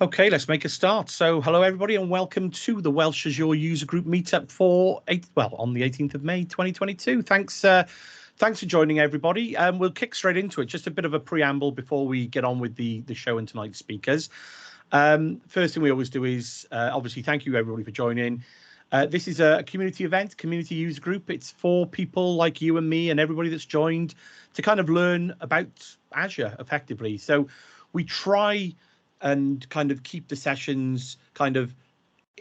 Okay, let's make a start. So, hello everybody, and welcome to the Welsh Azure User Group Meetup on the 18th of May 2022. Thanks for joining everybody. We'll kick straight into it. Just a bit of a preamble before we get on with the show and tonight's speakers. First thing we always do is obviously thank you everybody for joining. This is a community event, community user group. It's for people like you and me and everybody that's joined to kind of learn about Azure effectively. So we try and kind of keep the sessions kind of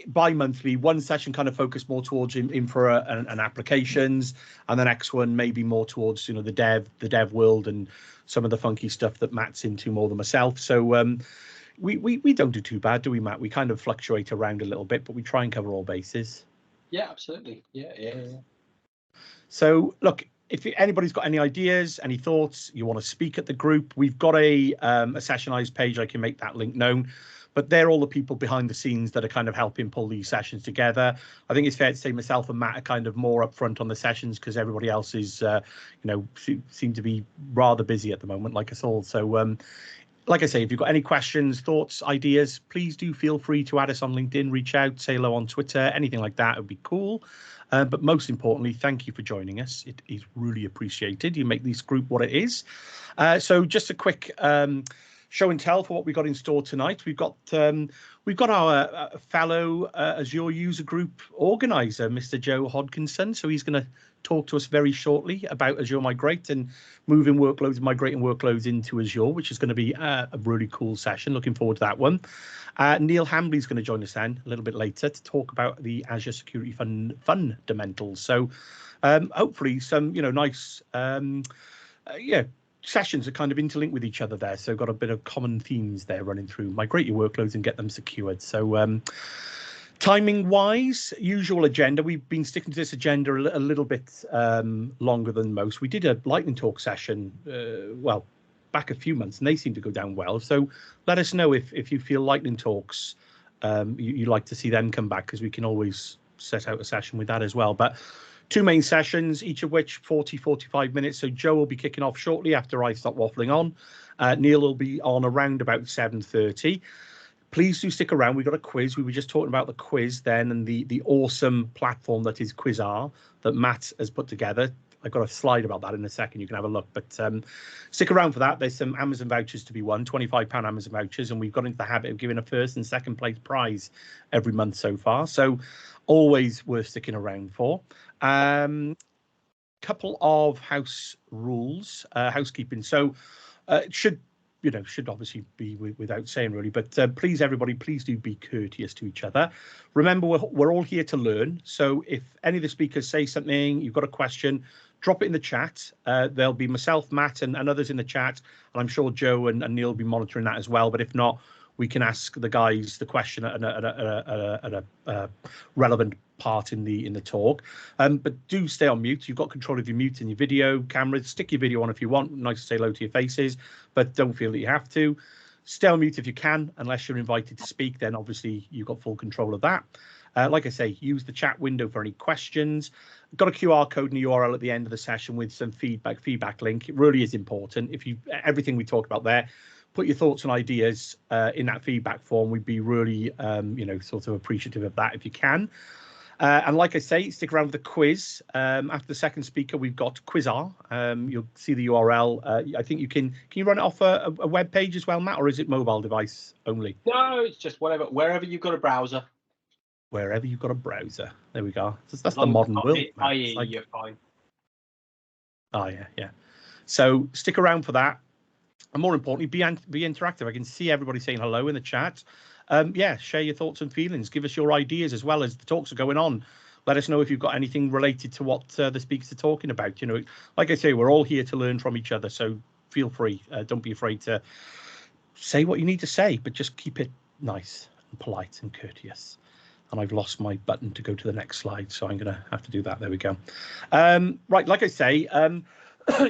bi-monthly. One session kind of focused more towards infra and applications, and the next one maybe more towards the dev world and some of the funky stuff that Matt's into more than myself. So we don't do too bad, do we, Matt? We kind of fluctuate around a little bit, but we try and cover all bases. Yeah, absolutely. Yeah. So look, if anybody's got any ideas, any thoughts, you want to speak at the group, we've got a sessionized page. I can make that link known, but they're all the people behind the scenes that are kind of helping pull these sessions together. I think it's fair to say myself and Matt are kind of more upfront on the sessions because everybody else is, seem to be rather busy at the moment, like us all. So, like I say, if you've got any questions, thoughts, ideas, please do feel free to add us on LinkedIn, reach out, say hello on Twitter, anything like that would be cool. But most importantly, thank you for joining us. It is really appreciated. You make this group what it is. So just a quick show and tell for what we got in store tonight. We've got our fellow Azure user group organizer, Mr. Joe Hodkinson. So he's going to talk to us very shortly about Azure Migrate and moving workloads, migrating workloads into Azure, which is going to be a really cool session. Looking forward to that one. Neil Hambly is going to join us then a little bit later to talk about the Azure Security FUNdamentals. So hopefully some nice sessions are kind of interlinked with each other there. So got a bit of common themes there running through. Migrate your workloads and get them secured. So timing wise, usual agenda. We've been sticking to this agenda a little bit longer than most. We did a lightning talk session, back a few months, and they seem to go down well. So let us know if you feel lightning talks, you like to see them come back, because we can always set out a session with that as well. But two main sessions, each of which 45 minutes. So Joe will be kicking off shortly after I stop waffling on. Neil will be on around about 7:30. Please do stick around. We've got a quiz. We were just talking about the quiz then and the awesome platform that is Quizar that Matt has put together. I've got a slide about that in a second. You can have a look, but stick around for that. There's some Amazon vouchers to be won, £25 Amazon vouchers, and we've got into the habit of giving a first and second place prize every month so far. So always worth sticking around for. Couple of house rules, housekeeping. So it should obviously be without saying really, but please everybody, please do be courteous to each other. Remember, we're all here to learn. So if any of the speakers say something, you've got a question, drop it in the chat. There'll be myself, Matt, and others in the chat, and I'm sure Joe and Neil will be monitoring that as well. But if not, we can ask the guys the question at a relevant part in the talk. But do stay on mute. You've got control of your mute and your video cameras. Stick your video on if you want. Nice to say hello to your faces, but don't feel that you have to. Stay on mute if you can, unless you're invited to speak. Then obviously you've got full control of that. Like I say, use the chat window for any questions. Got a QR code and a URL at the end of the session with some feedback link. It really is important. If everything we talked about there, put your thoughts and ideas in that feedback form. We'd be really, sort of appreciative of that if you can. And like I say, stick around with the quiz. After the second speaker, we've got Quizar. You'll see the URL. I think can you run it off a web page as well, Matt, or is it mobile device only? No, it's just wherever you've got a browser. Wherever you've got a browser. There we go. That's the modern world. You're fine. Oh, yeah. So stick around for that. And more importantly, be interactive. I can see everybody saying hello in the chat. Share your thoughts and feelings. Give us your ideas as well as the talks are going on. Let us know if you've got anything related to what the speakers are talking about. Like I say, we're all here to learn from each other. So feel free. Don't be afraid to say what you need to say, but just keep it nice and polite and courteous. And I've lost my button to go to the next slide, so I'm going to have to do that. There we go. Right, like I say,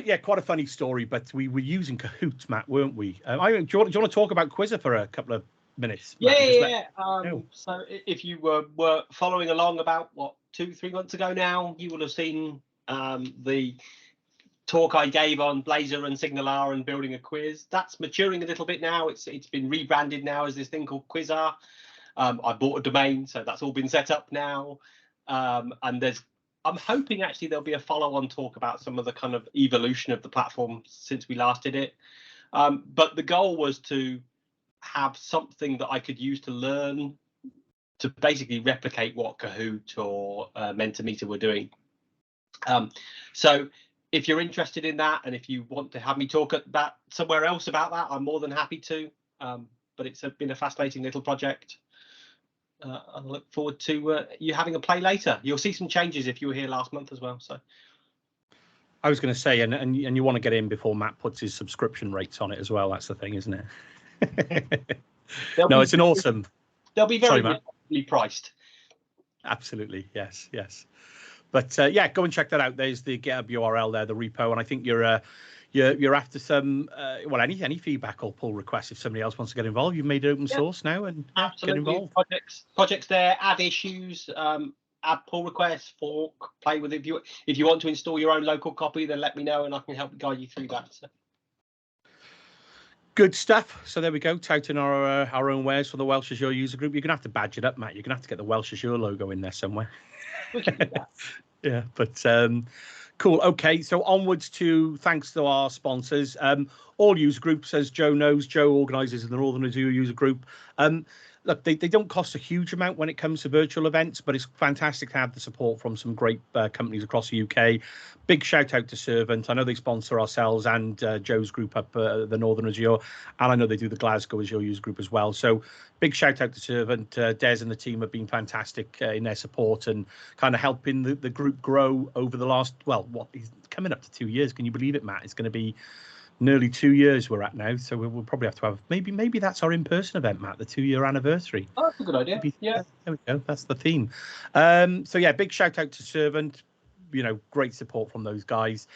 yeah, quite a funny story, but we were using Kahoot, Matt, weren't we? Do you want to talk about Quizar for a couple of minutes? Matt, so if you were following along about 2-3 months ago now, you will have seen the talk I gave on Blazor and SignalR and building a quiz, that's maturing a little bit now. It's been rebranded now as this thing called Quizar. I bought a domain, so that's all been set up now. And I'm hoping actually there'll be a follow-on talk about some of the kind of evolution of the platform since we last did it. But the goal was to have something that I could use to learn, to basically replicate what Kahoot or Mentimeter were doing. So if you're interested in that, and if you want to have me talk at that somewhere else about that, I'm more than happy to. But it's been a fascinating little project. I look forward to you having a play later. You'll see some changes if you were here last month as well. So I was going to say, and you want to get in before Matt puts his subscription rates on it as well. That's the thing, isn't it? No, it's an awesome. They'll be very reasonably priced. Absolutely, yes. But yeah, go and check that out. There's the GitHub URL there, the repo, and I think you're after some well, any feedback or pull requests if somebody else wants to get involved. You've made it open source now, and get involved. Projects there, add issues, add pull requests, fork, play with it. If you want to install your own local copy, then let me know and I can help guide you through that. So. Good stuff. So there we go, touting our own wares for the Welsh Azure user group. You're gonna have to badge it up, Matt. You're gonna have to get the Welsh Azure logo in there somewhere. We can do that. Yeah, but cool. Okay, so onwards to thanks to our sponsors. All user groups, as Joe knows, Joe organises the Northern Azure user group. Look, they don't cost a huge amount when it comes to virtual events, but it's fantastic to have the support from some great companies across the UK. Big shout out to Servant. I know they sponsor ourselves and Joe's group up the Northern Azure, and I know they do the Glasgow Azure user group as well. So big shout out to Servant. Des and the team have been fantastic in their support and kind of helping the group grow over the last, well, what is coming up to 2 years. Can you believe it, Matt? It's going to be nearly 2 years we're at now, so we'll probably have to have maybe that's our in-person event, Matt, the 2-year anniversary. Oh, that's a good idea. Yeah, there we go, that's the theme. So yeah, big shout out to Servant, great support from those guys.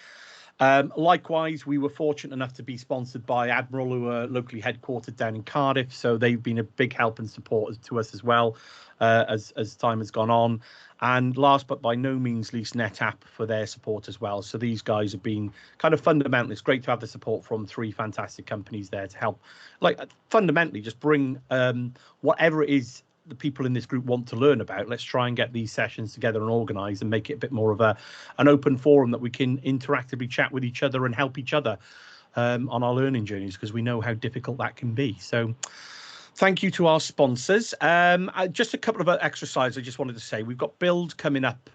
Likewise, we were fortunate enough to be sponsored by Admiral, who are locally headquartered down in Cardiff, so they've been a big help and support to us as well as time has gone on. And last but by no means least, NetApp for their support as well. So these guys have been kind of fundamental. It's great to have the support from 3 fantastic companies there to help, like, fundamentally just bring whatever it is the people in this group want to learn about. Let's try and get these sessions together and organize and make it a bit more of an open forum that we can interactively chat with each other and help each other on our learning journeys, because we know how difficult that can be. So thank you to our sponsors. Just a couple of exercises I just wanted to say. We've got Build coming up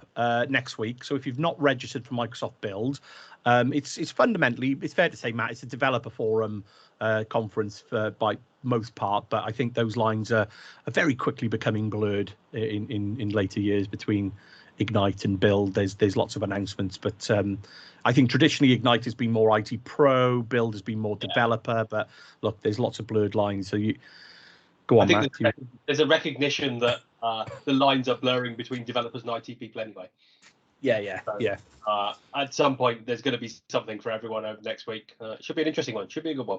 next week. So if you've not registered for Microsoft Build, it's fundamentally, it's fair to say, Matt, it's a developer forum conference by most part, but I think those lines are very quickly becoming blurred in later years between Ignite and Build. There's lots of announcements, but I think traditionally Ignite has been more IT pro, Build has been more developer, but look, there's lots of blurred lines. So you go on, Matt. There's a recognition that the lines are blurring between developers and IT people anyway. So, at some point, there's going to be something for everyone over next week. It should be an interesting one. Should be a good one.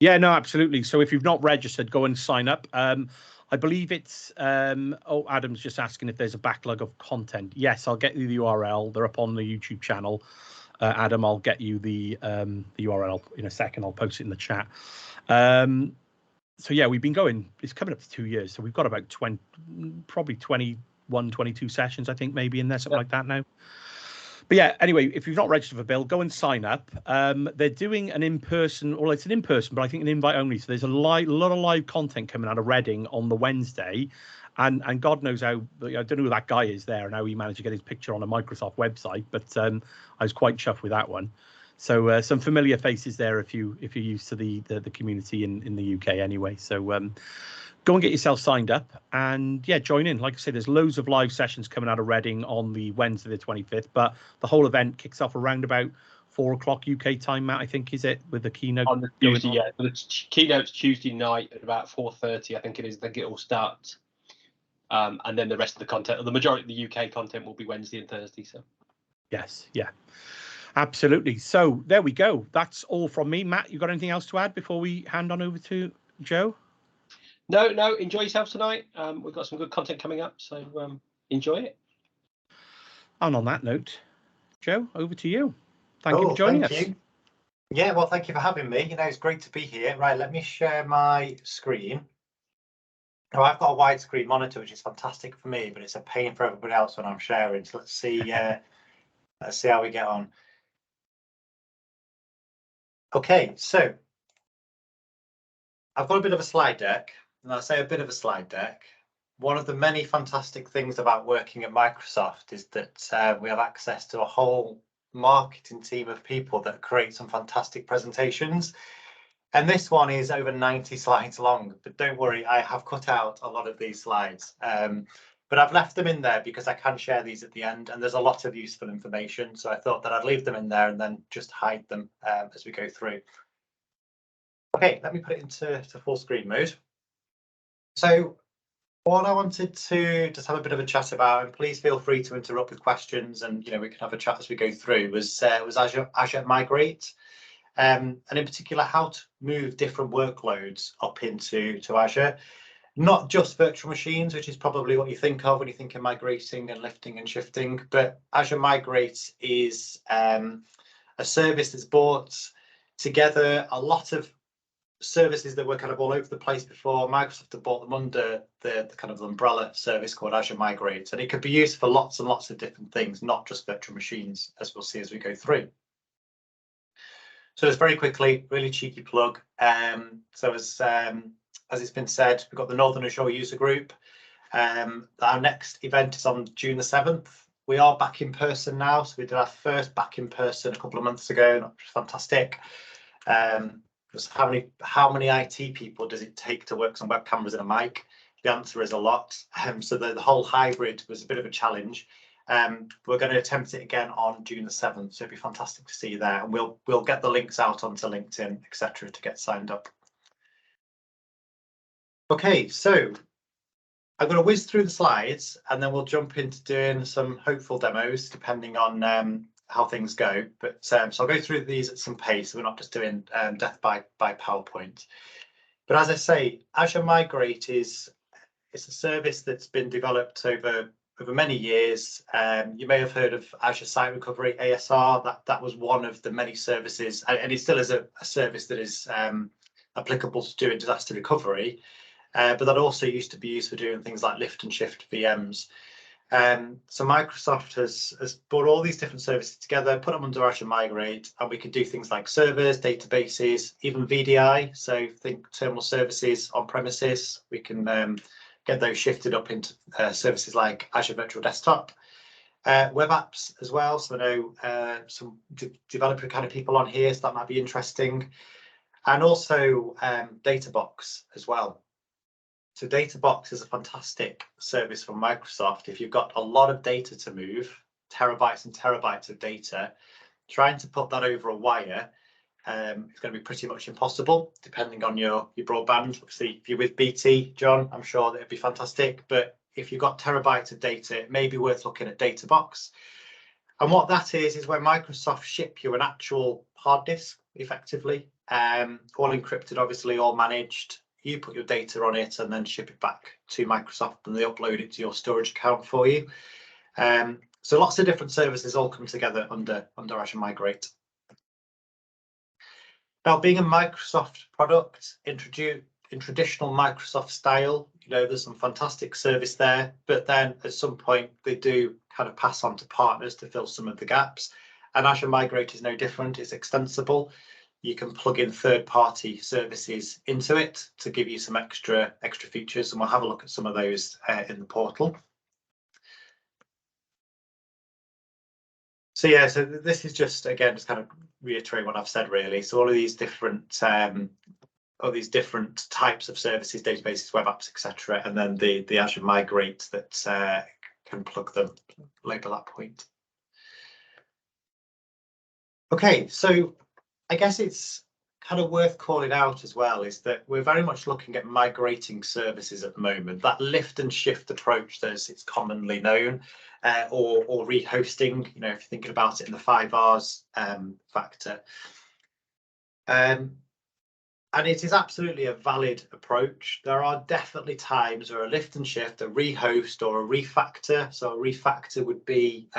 Yeah, no, absolutely. So if you've not registered, go and sign up. I believe it's, Adam's just asking if there's a backlog of content. Yes, I'll get you the URL. They're up on the YouTube channel. Adam, I'll get you the URL in a second. I'll post it in the chat. So yeah, we've been going, it's coming up to 2 years. So we've got about 21, 22 sessions, I think, maybe in there, something like that now. But yeah, anyway, if you've not registered for Build, go and sign up. They're doing an in-person, or it's an in-person, but I think an invite only. So there's a lot of live content coming out of Reading on the Wednesday. And God knows how, I don't know who that guy is there and how he managed to get his picture on a Microsoft website, but I was quite chuffed with that one. So some familiar faces there if you're used to the community in the UK anyway. So go and get yourself signed up and yeah, join in. Like I said, there's loads of live sessions coming out of Reading on the Wednesday the 25th, but the whole event kicks off around about 4 o'clock UK time, Matt, I think, is it, with the keynote? On the Tuesday, yeah. The keynote's Tuesday night at about 4:30, I think it is. I think it all starts. And then the rest of the content, the majority of the UK content, will be Wednesday and Thursday. So yes, yeah, absolutely. So there we go. That's all from me. Matt, you got anything else to add before we hand on over to Joe? No, enjoy yourself tonight. We've got some good content coming up, so enjoy it. And on that note, Joe, over to you. Thank you for joining us. You. Yeah, well, thank you for having me. It's great to be here. Right, let me share my screen. Now, I've got a widescreen monitor, which is fantastic for me, but it's a pain for everybody else when I'm sharing. So let's see how we get on. Okay, so I've got a bit of a slide deck, and I say a bit of a slide deck. One of the many fantastic things about working at Microsoft is that we have access to a whole marketing team of people that create some fantastic presentations. And this one is over 90 slides long, but don't worry, I have cut out a lot of these slides. But I've left them in there because I can share these at the end, and there's a lot of useful information. So I thought that I'd leave them in there and then just hide them as we go through. Okay, let me put it into full screen mode. So what I wanted to just have a bit of a chat about, and please feel free to interrupt with questions, and we can have a chat as we go through, was Azure Migrate. And in particular, how to move different workloads up into Azure, not just virtual machines, which is probably what you think of when you think of migrating and lifting and shifting, but Azure Migrate is a service that's brought together a lot of services that were kind of all over the place before. Microsoft have brought them under the kind of umbrella service called Azure Migrate, and it could be used for lots and lots of different things, not just virtual machines, as we'll see as we go through. So just very quickly, really cheeky plug. So as it's been said, we've got the Northern Azure user group. Our next event is on June the 7th. We are back in person now. So we did our first back in person a couple of months ago, which was fantastic. Just how many IT people does it take to work on web cameras and a mic? The answer is a lot. So the whole hybrid was a bit of a challenge. We're going to attempt it again on June the 7th, so it'd be fantastic to see you there, and we'll get the links out onto LinkedIn, etc., to get signed up. Okay, so I'm going to whiz through the slides, and then we'll jump into doing some hopeful demos, depending on how things go. But so I'll go through these at some pace. So we're not just doing death by PowerPoint. But as I say, Azure Migrate it's a service that's been developed over many years. You may have heard of Azure Site Recovery, ASR. That was one of the many services, and it still is a service that is applicable to doing disaster recovery. But that also used to be used for doing things like lift and shift VMs. So Microsoft has brought all these different services together, put them under Azure Migrate, and we can do things like servers, databases, even VDI. So think terminal services on premises. We can get those shifted up into services like Azure Virtual Desktop, web apps as well. So I know some developer kind of people on here, so that might be interesting. And also Databox as well. So Databox is a fantastic service from Microsoft. If you've got a lot of data to move, terabytes and terabytes of data, trying to put that over a wire it's going to be pretty much impossible, depending on your broadband. Obviously, if you're with BT, John, I'm sure that it'd be fantastic. But if you've got terabytes of data, it may be worth looking at Databox. And what that is where Microsoft ship you an actual hard disk, effectively, all encrypted, obviously, all managed. You put your data on it and then ship it back to Microsoft, and they upload it to your storage account for you. So lots of different services all come together under Azure Migrate. Now, being a Microsoft product, in traditional Microsoft style, there's some fantastic service there, but then at some point they do kind of pass on to partners to fill some of the gaps. And Azure Migrate is no different. It's extensible. You can plug in third-party services into it to give you some extra features, and we'll have a look at some of those in the portal. So yeah, so this is just, again, just kind of reiterate what I've said, really. So all of these different types of services, databases, web apps, etc., and then the Azure Migrate that can plug them, label that point. Okay, so I guess it's kind of worth calling out as well is that we're very much looking at migrating services at the moment. That lift and shift approach, as it's commonly known, or rehosting, if you're thinking about it in the 5 Rs factor. And it is absolutely a valid approach. There are definitely times where a lift and shift, a rehost or a refactor. So a refactor would be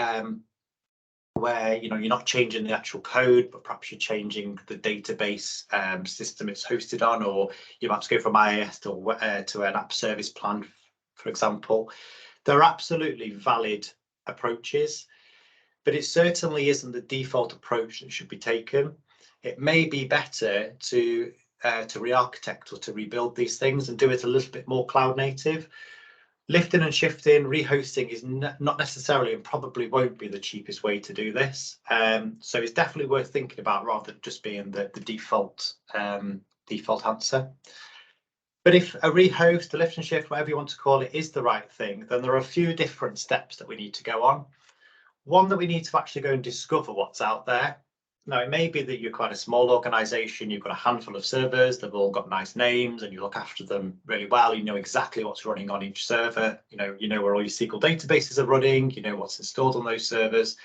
where you're not changing the actual code, but perhaps you're changing the database system it's hosted on, or you might go from IIS to an app service plan, for example. They're absolutely valid approaches, but it certainly isn't the default approach that should be taken. It may be better to re-architect or to rebuild these things and do it a little bit more cloud native. Lifting and shifting, rehosting is not necessarily and probably won't be the cheapest way to do this. So it's definitely worth thinking about rather than just being the default answer. But if a rehost, a lift and shift, whatever you want to call it, is the right thing, then there are a few different steps that we need to go on. One, that we need to actually go and discover what's out there. Now, it may be that you're quite a small organization, you've got a handful of servers, they've all got nice names and you look after them really well, you know exactly what's running on each server, you know where all your SQL databases are running, you know what's installed on those servers.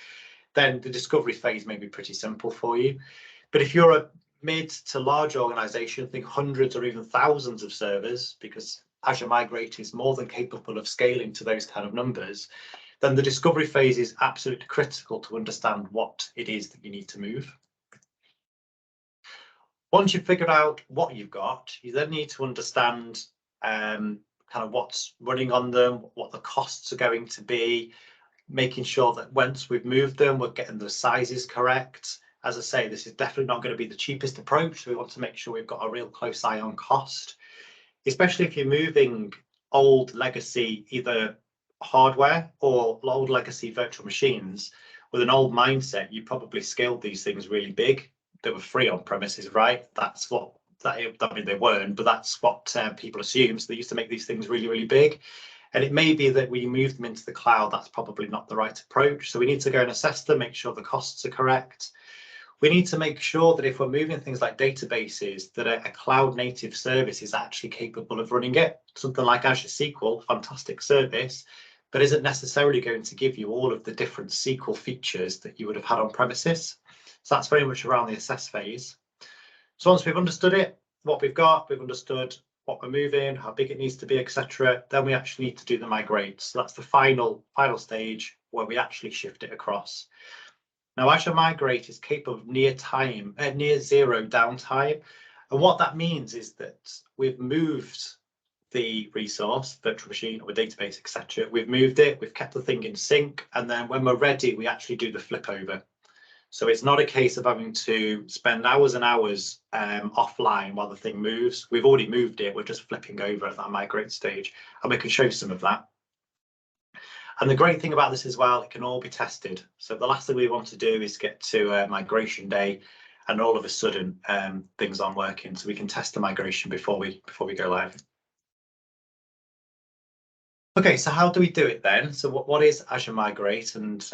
Then the discovery phase may be pretty simple for you. But if you're a mid to large organization, think hundreds or even thousands of servers, because Azure Migrate is more than capable of scaling to those kind of numbers, then the discovery phase is absolutely critical to understand what it is that you need to move. Once you've figured out what you've got, you then need to understand kind of what's running on them, what the costs are going to be, making sure that once we've moved them, we're getting the sizes correct. As I say, this is definitely not going to be the cheapest approach. So we want to make sure we've got a real close eye on cost, especially if you're moving old legacy, either hardware or old legacy virtual machines. With an old mindset, you probably scaled these things really big. They were free on premises, right? That's what I mean, they weren't, but that's what people assume. So they used to make these things really, really big. And it may be that we move them into the cloud. That's probably not the right approach. So we need to go and assess them, make sure the costs are correct. We need to make sure that if we're moving things like databases, that a cloud native service is actually capable of running it. Something like Azure SQL, fantastic service, but isn't necessarily going to give you all of the different SQL features that you would have had on premises. So that's very much around the assess phase. So once we've understood it, what we've got, we've understood what we're moving, how big it needs to be, etc., then we actually need to do the migrate. So that's the final stage where we actually shift it across. Now, Azure Migrate is capable of near zero downtime. And what that means is that we've moved the resource, virtual machine or a database, etc. We've moved it, we've kept the thing in sync, and then when we're ready, we actually do the flip over. So it's not a case of having to spend hours and hours offline while the thing moves. We've already moved it, we're just flipping over at that migrate stage, and we can show some of that. And the great thing about this as well, it can all be tested. So the last thing we want to do is get to migration day and all of a sudden things aren't working. So we can test the migration before we go live. Okay, so how do we do it then? So what is Azure Migrate and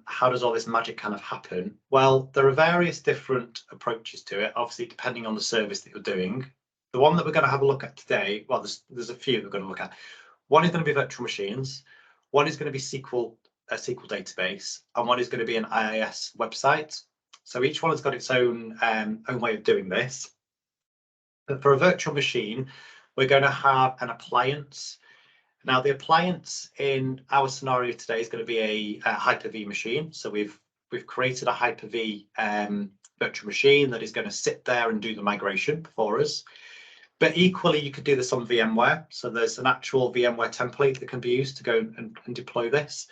how does all this magic kind of happen? Well, there are various different approaches to it, obviously depending on the service that you're doing. The one that we're going to have a look at today, well, there's a few we're going to look at. One is going to be virtual machines. One is going to be a SQL database, and one is going to be an IIS website. So each one has got its own way of doing this. But for a virtual machine, we're going to have an appliance. Now, the appliance in our scenario today is going to be a Hyper-V machine. So we've created a Hyper-V virtual machine that is going to sit there and do the migration for us. But equally, you could do this on VMware. So there's an actual VMware template that can be used to go and deploy this.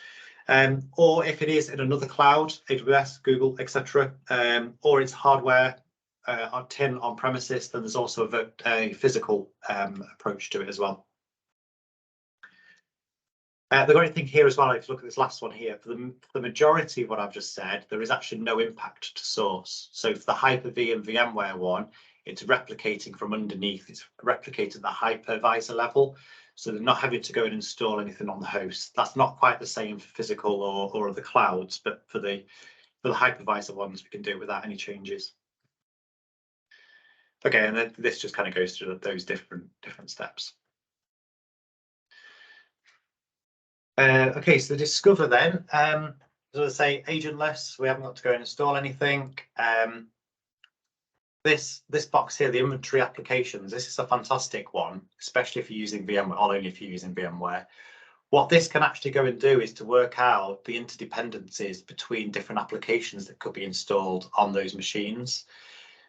Or if it is in another cloud, AWS, Google, etc., or it's hardware on tin on premises, then there's also a physical approach to it as well. The great thing here as well, if you look at this last one here, for the majority of what I've just said, there is actually no impact to source. So for the Hyper-V and VMware one, it's replicating from underneath. It's replicating at the hypervisor level. So they're not having to go and install anything on the host. That's not quite the same for physical or other clouds, but for the hypervisor ones, we can do it without any changes. Okay, and then this just kind of goes through those different steps. Okay, so discover then. As I say, agentless. We haven't got to go and install anything. This box here, the inventory applications, this is a fantastic one, especially if you're using VMware, or only if you're using VMware. What this can actually go and do is to work out the interdependencies between different applications that could be installed on those machines.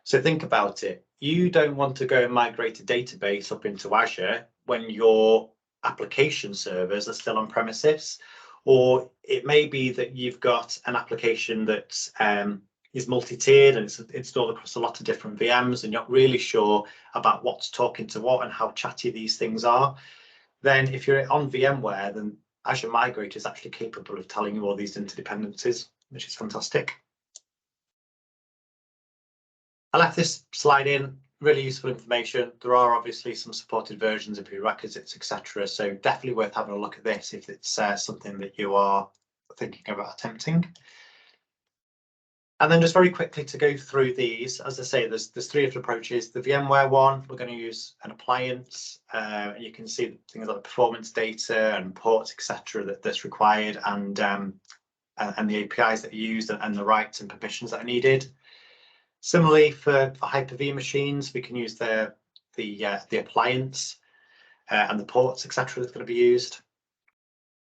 So think about it. You don't want to go and migrate a database up into Azure when your application servers are still on premises, or it may be that you've got an application that is multi-tiered and it's installed across a lot of different VMs and you're not really sure about what's talking to what and how chatty these things are. Then if you're on VMware, then Azure Migrate is actually capable of telling you all these interdependencies, which is fantastic. I left this slide in, really useful information. There are obviously some supported versions of prerequisites, etc. So definitely worth having a look at this if it's something that you are thinking about attempting. And then just very quickly to go through these, as I say, there's three different approaches. The VMware one, we're going to use an appliance. You can see things like performance data and ports, etc. that's required, and the APIs that are used and the rights and permissions that are needed. Similarly, for Hyper-V machines, we can use the appliance and the ports, etc. that's going to be used.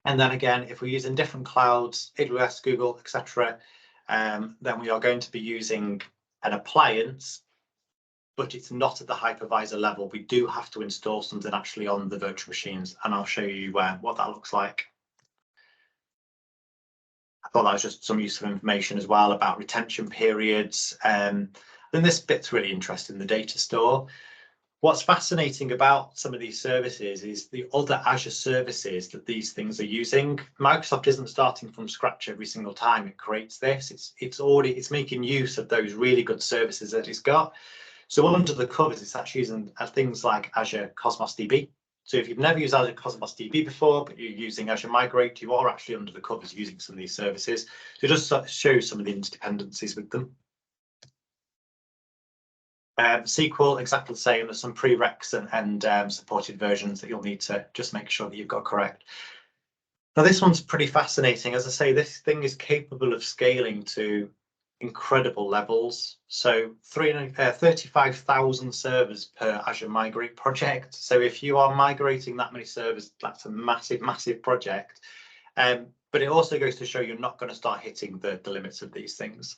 And then again, if we're using different clouds, AWS, Google, etc., then we are going to be using an appliance, but it's not at the hypervisor level. We do have to install something actually on the virtual machines, and I'll show you what that looks like. I thought that was just some useful information as well about retention periods. Then this bit's really interesting, the data store. What's fascinating about some of these services is the other Azure services that these things are using. Microsoft isn't starting from scratch every single time it creates this. It's making use of those really good services that it's got. So under the covers, it's actually using things like Azure Cosmos DB. So if you've never used Azure Cosmos DB before, but you're using Azure Migrate, you are actually under the covers using some of these services. So just show some of the interdependencies with them. SQL, exactly the same. There's some prereqs and supported versions that you'll need to just make sure that you've got correct. Now, this one's pretty fascinating. As I say, this thing is capable of scaling to incredible levels. So 35,000 servers per Azure Migrate project. So if you are migrating that many servers, that's a massive, massive project. But it also goes to show you're not going to start hitting the limits of these things.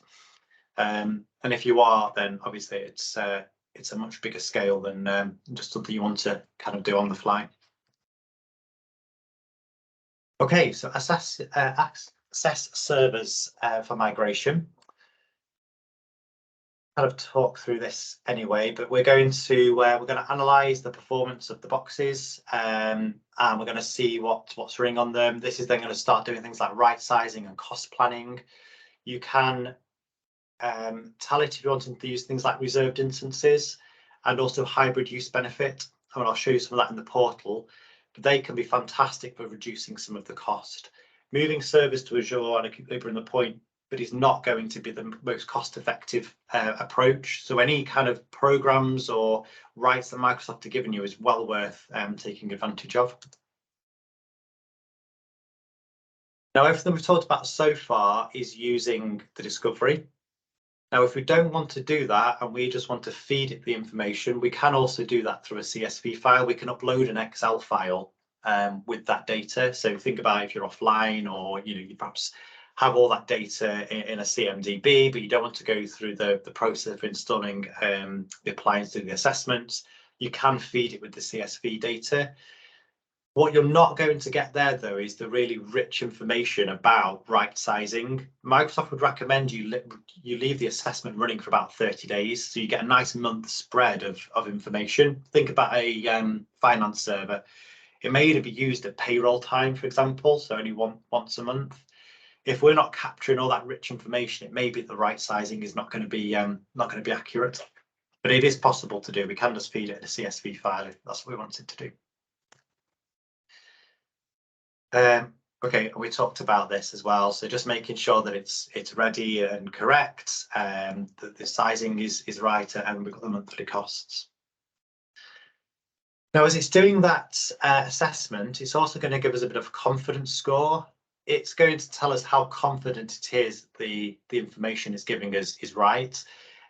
And if you are, then obviously it's a much bigger scale than just something you want to kind of do on the fly. Okay, so assess servers for migration. Kind of talk through this anyway, but we're going to analyze the performance of the boxes, and we're going to see what's running on them. This is then going to start doing things like right sizing and cost planning. You can tell it if you want to use things like reserved instances and also hybrid use benefit. And I'll show you some of that in the portal, but they can be fantastic for reducing some of the cost. Moving servers to Azure, and I keep laboring the point, but is not going to be the most cost-effective approach. So any kind of programs or rights that Microsoft are giving you is well worth taking advantage of. Now, everything we've talked about so far is using the discovery. Now, if we don't want to do that and we just want to feed it the information, we can also do that through a CSV file. We can upload an Excel file with that data. So think about if you're offline, or you perhaps have all that data in a CMDB, but you don't want to go through the process of installing the appliance, doing the assessments. You can feed it with the CSV data. What you're not going to get there, though, is the really rich information about right sizing. Microsoft would recommend you leave the assessment running for about 30 days, so you get a nice month spread of information. Think about a finance server. It may be used at payroll time, for example, so only once a month. If we're not capturing all that rich information, it may be the right sizing is not going to be accurate. But it is possible to do. We can just feed it in a CSV file if that's what we wanted to do. Okay, we talked about this as well. So just making sure that it's ready and correct, that the sizing is right, and we've got the monthly costs. Now, as it's doing that assessment, it's also going to give us a bit of a confidence score. It's going to tell us how confident it is the information it's giving us is right.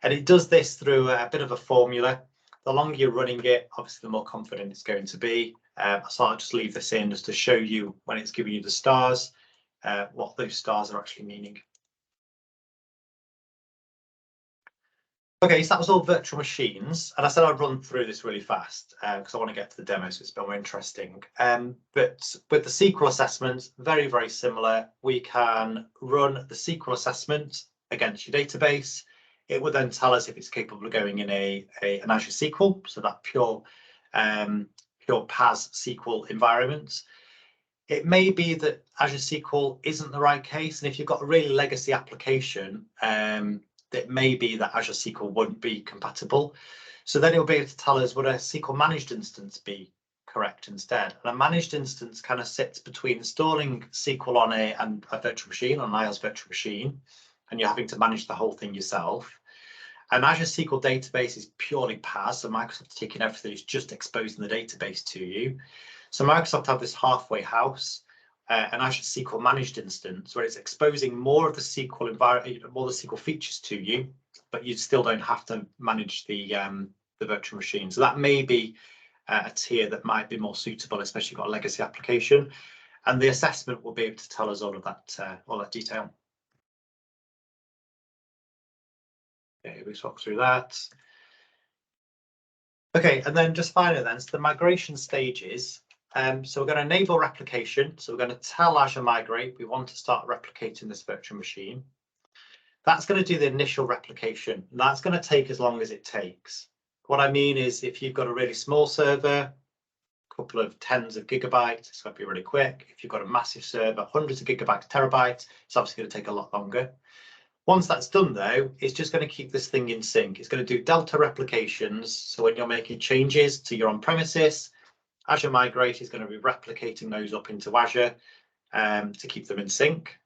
And it does this through a bit of a formula. The longer you're running it, obviously, the more confident it's going to be. So I'll just leave this in just to show you when it's giving you the stars, what those stars are actually meaning. Okay, so that was all virtual machines, and I said I'd run through this really fast because I want to get to the demo, so it's a bit more interesting. But with the SQL assessment, very, very similar. We can run the SQL assessment against your database. It would then tell us if it's capable of going in an Azure SQL, so that pure PAS SQL environment. It may be that Azure SQL isn't the right case, and if you've got a really legacy application, it may be that Azure SQL won't be compatible. So then it'll be able to tell us, would a SQL managed instance be correct instead? And a managed instance kind of sits between installing SQL on a virtual machine, on an IaaS virtual machine, and you're having to manage the whole thing yourself. An Azure SQL database is purely PaaS, so Microsoft's taking everything, it's just exposing the database to you. So Microsoft have this halfway house, an Azure SQL managed instance, where it's exposing more of the SQL environment, more of the SQL features to you, but you still don't have to manage the virtual machine. So that may be a tier that might be more suitable, especially if you've got a legacy application. And the assessment will be able to tell us all that detail. Okay, we talk through that. Okay, and then just finally then, so the migration stages. So we're going to enable replication. So we're going to tell Azure Migrate we want to start replicating this virtual machine. That's going to do the initial replication. And that's going to take as long as it takes. What I mean is if you've got a really small server, a couple of tens of gigabytes, it's going to be really quick. If you've got a massive server, hundreds of gigabytes, terabytes, it's obviously going to take a lot longer. Once that's done, though, it's just going to keep this thing in sync. It's going to do delta replications. So when you're making changes to your on-premises, Azure Migrate is going to be replicating those up into Azure to keep them in sync.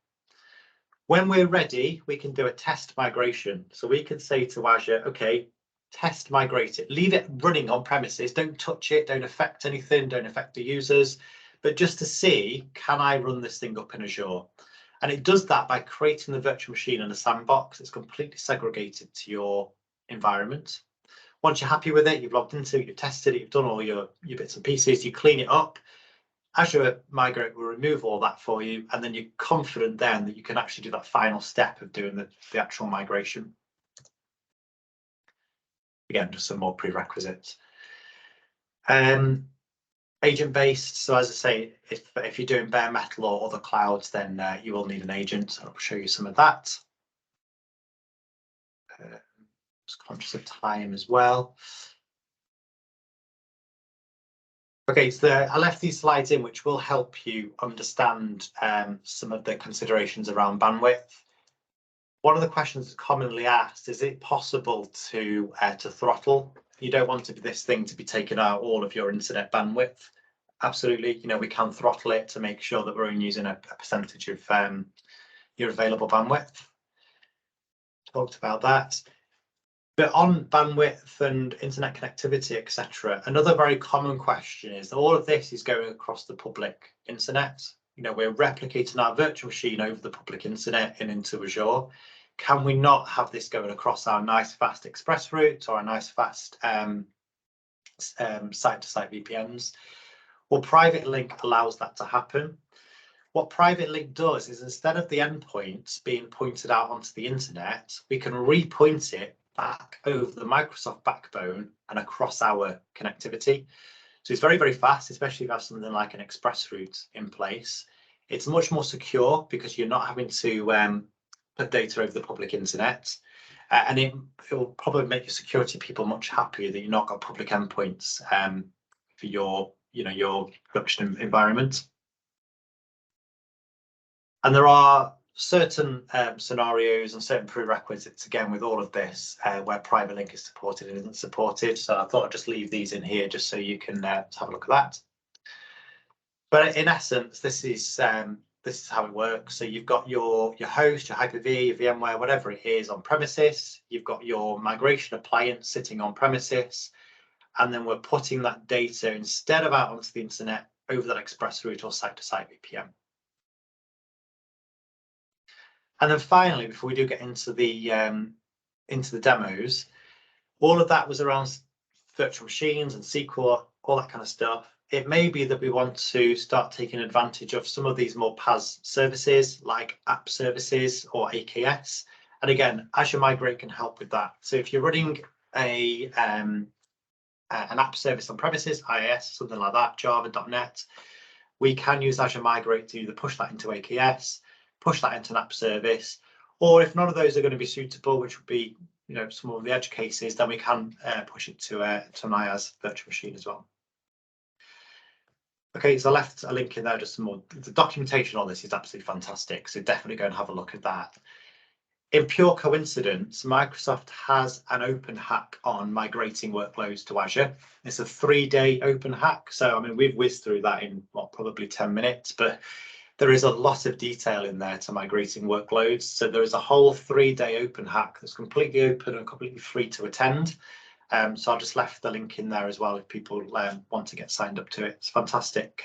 When we're ready, we can do a test migration. So we can say to Azure, OK, test migrate it. Leave it running on premises. Don't touch it. Don't affect anything. Don't affect the users. But just to see, can I run this thing up in Azure? And it does that by creating the virtual machine in a sandbox. It's completely segregated to your environment. Once you're happy with it, you've logged into it, you've tested it, you've done all your bits and pieces, you clean it up. Azure Migrate will remove all that for you, and then you're confident then that you can actually do that final step of doing the actual migration. Again, just some more prerequisites. Agent-based, so as I say, if you're doing bare metal or other clouds, then you will need an agent. I'll show you some of that. Just conscious of time as well. Okay, so I left these slides in, which will help you understand some of the considerations around bandwidth. One of the questions that's commonly asked, is it possible to throttle? You don't want this thing to be taking out all of your internet bandwidth. Absolutely, we can throttle it to make sure that we're only using a percentage of your available bandwidth. Talked about that. But on bandwidth and internet connectivity, etc., another very common question is that all of this is going across the public internet. We're replicating our virtual machine over the public internet and into Azure. Can we not have this going across our nice fast express route or our nice fast site-to-site VPNs? Well, Private Link allows that to happen. What Private Link does is instead of the endpoints being pointed out onto the internet, we can repoint it back over the Microsoft backbone and across our connectivity. So it's very, very fast, especially if you have something like an express route in place. It's much more secure because you're not having to put data over the public internet. And it will probably make your security people much happier that you've not got public endpoints for your production environment. And there are certain scenarios and certain prerequisites, again, with all of this, where Private Link is supported and isn't supported. So I thought I'd just leave these in here just so you can have a look at that. But in essence, this is how it works. So you've got your host, your Hyper-V, your VMware, whatever it is on premises. You've got your migration appliance sitting on premises. And then we're putting that data instead of out onto the internet over that express route or site-to-site VPN. And then finally, before we do get into the demos, all of that was around virtual machines and SQL, all that kind of stuff. it may be that we want to start taking advantage of some of these more PaaS services like app services or AKS. And again, Azure Migrate can help with that. So if you're running an app service on premises, IIS, something like that, Java, .NET, we can use Azure Migrate to either push that into AKS, push that into an app service, or if none of those are going to be suitable, which would be some of the edge cases, then we can push it to an IaaS virtual machine as well. Okay, so I left a link in there, just some more. The documentation on this is absolutely fantastic, so definitely go and have a look at that. In pure coincidence, Microsoft has an open hack on migrating workloads to Azure. It's a 3-day open hack. So, I mean, we've whizzed through that in probably 10 minutes, but there is a lot of detail in there to migrating workloads. So there is a whole 3-day open hack that's completely open and completely free to attend. So I'll just left the link in there as well if people want to get signed up to it. It's fantastic,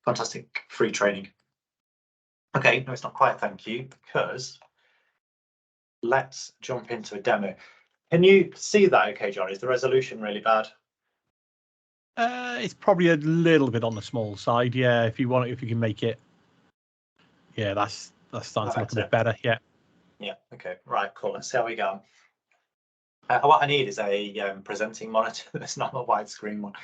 fantastic free training. Okay, no, it's not quite thank you, because let's jump into a demo. Can you see that okay, John? Is the resolution really bad? It's probably a little bit on the small side. Yeah, if you can make it. Yeah, that's starting to look a bit better. Yeah. Yeah. Okay. Right. Cool. Let's see how we go. What I need is a presenting monitor that's not a widescreen one.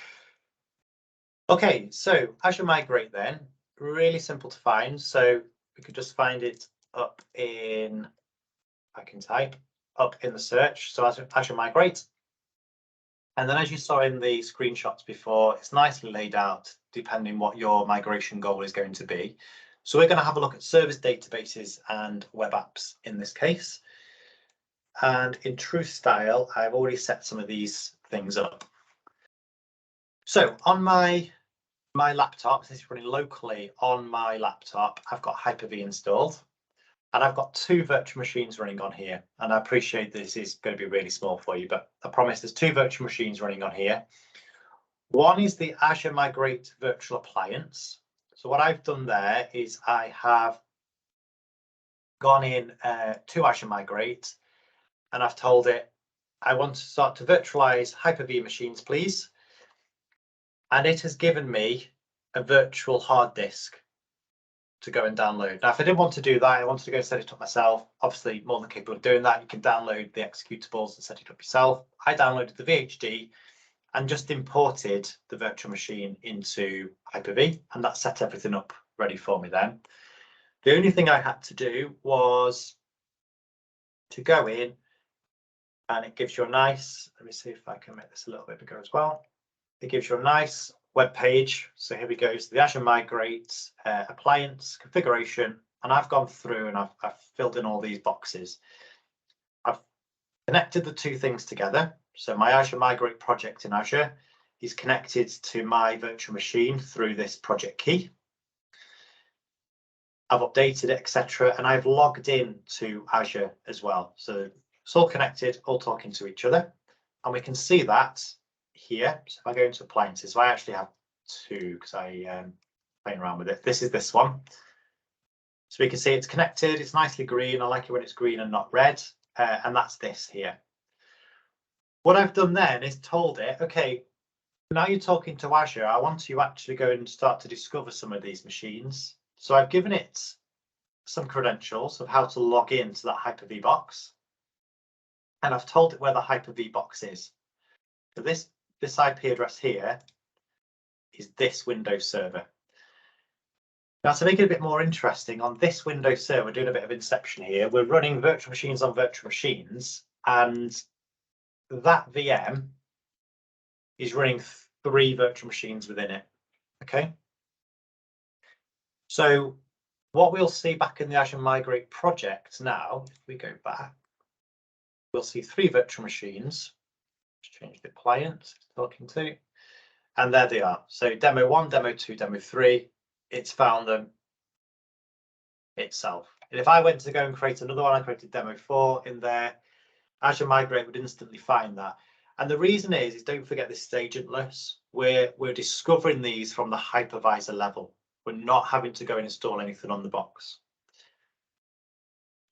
Okay. So Azure Migrate then, really simple to find. So we could just find it up in. I can type up in the search, so Azure Migrate. And then as you saw in the screenshots before, it's nicely laid out depending what your migration goal is going to be. So we're going to have a look at service databases and web apps in this case. And in true style, I've already set some of these things up. So on my laptop, this is running locally on my laptop, I've got Hyper-V installed. And I've got 2 virtual machines running on here. And I appreciate this is going to be really small for you, but I promise there's 2 virtual machines running on here. One is the Azure Migrate virtual appliance. So what I've done there is I have gone in to Azure Migrate and I've told it, I want to start to virtualize Hyper-V machines, please. And it has given me a virtual hard disk to go and download. Now, if I didn't want to do that, I wanted to go set it up myself. Obviously, more than capable of doing that. You can download the executables and set it up yourself. I downloaded the VHD and just imported the virtual machine into Hyper-V, and that set everything up ready for me then. The only thing I had to do was to go in, and it gives you a nice, let me see if I can make this a little bit bigger as well. It gives you a nice web page. So here we go. So the Azure Migrate appliance configuration, and I've gone through and I've filled in all these boxes. I've connected the 2 things together. So my Azure Migrate project in Azure is connected to my virtual machine through this project key. I've updated it, etc., and I've logged in to Azure as well. So it's all connected, all talking to each other, and we can see that here. So if I go into appliances, so I actually have 2 because I playing around with it. This is this one. So we can see it's connected. It's nicely green. I like it when it's green and not red. And that's this here. What I've done then is told it, okay, now you're talking to Azure. I want you actually go and start to discover some of these machines. So I've given it some credentials of how to log into that Hyper-V box. And I've told it where the Hyper-V box is. So this IP address here is this Windows server. Now, to make it a bit more interesting, on this Windows server, we're doing a bit of inception here. We're running virtual machines on virtual machines, and that VM is running 3 virtual machines within it. Okay. So what we'll see back in the Azure Migrate project now, if we go back, we'll see 3 virtual machines. Let's change the client it's talking to. And there they are. So demo 1, demo 2, demo 3, it's found them itself. And if I went to go and create another one, I created demo 4 in there, Azure Migrate would instantly find that. And the reason is don't forget this is agentless. We're discovering these from the hypervisor level. We're not having to go and install anything on the box.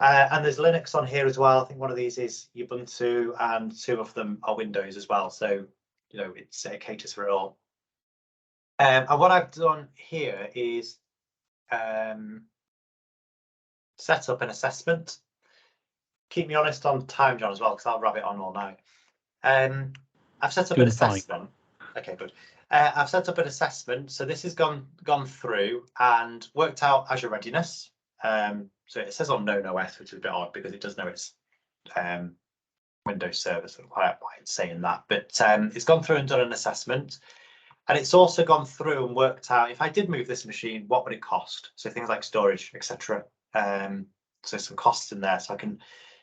And there's Linux on here as well. I think one of these is Ubuntu, and 2 of them are Windows as well. So, it caters for it all. And what I've done here is set up an assessment. Keep me honest on time, John, as well, because I'll rabbit on all night. I've set up an assessment. Okay, good. I've set up an assessment. So this has gone through and worked out Azure readiness. So it says on known OS, which is a bit odd because it does know it's Windows Server, so why it's saying that. But it's gone through and done an assessment. And it's also gone through and worked out if I did move this machine, what would it cost? So things like storage, etc. So some costs in there, so I can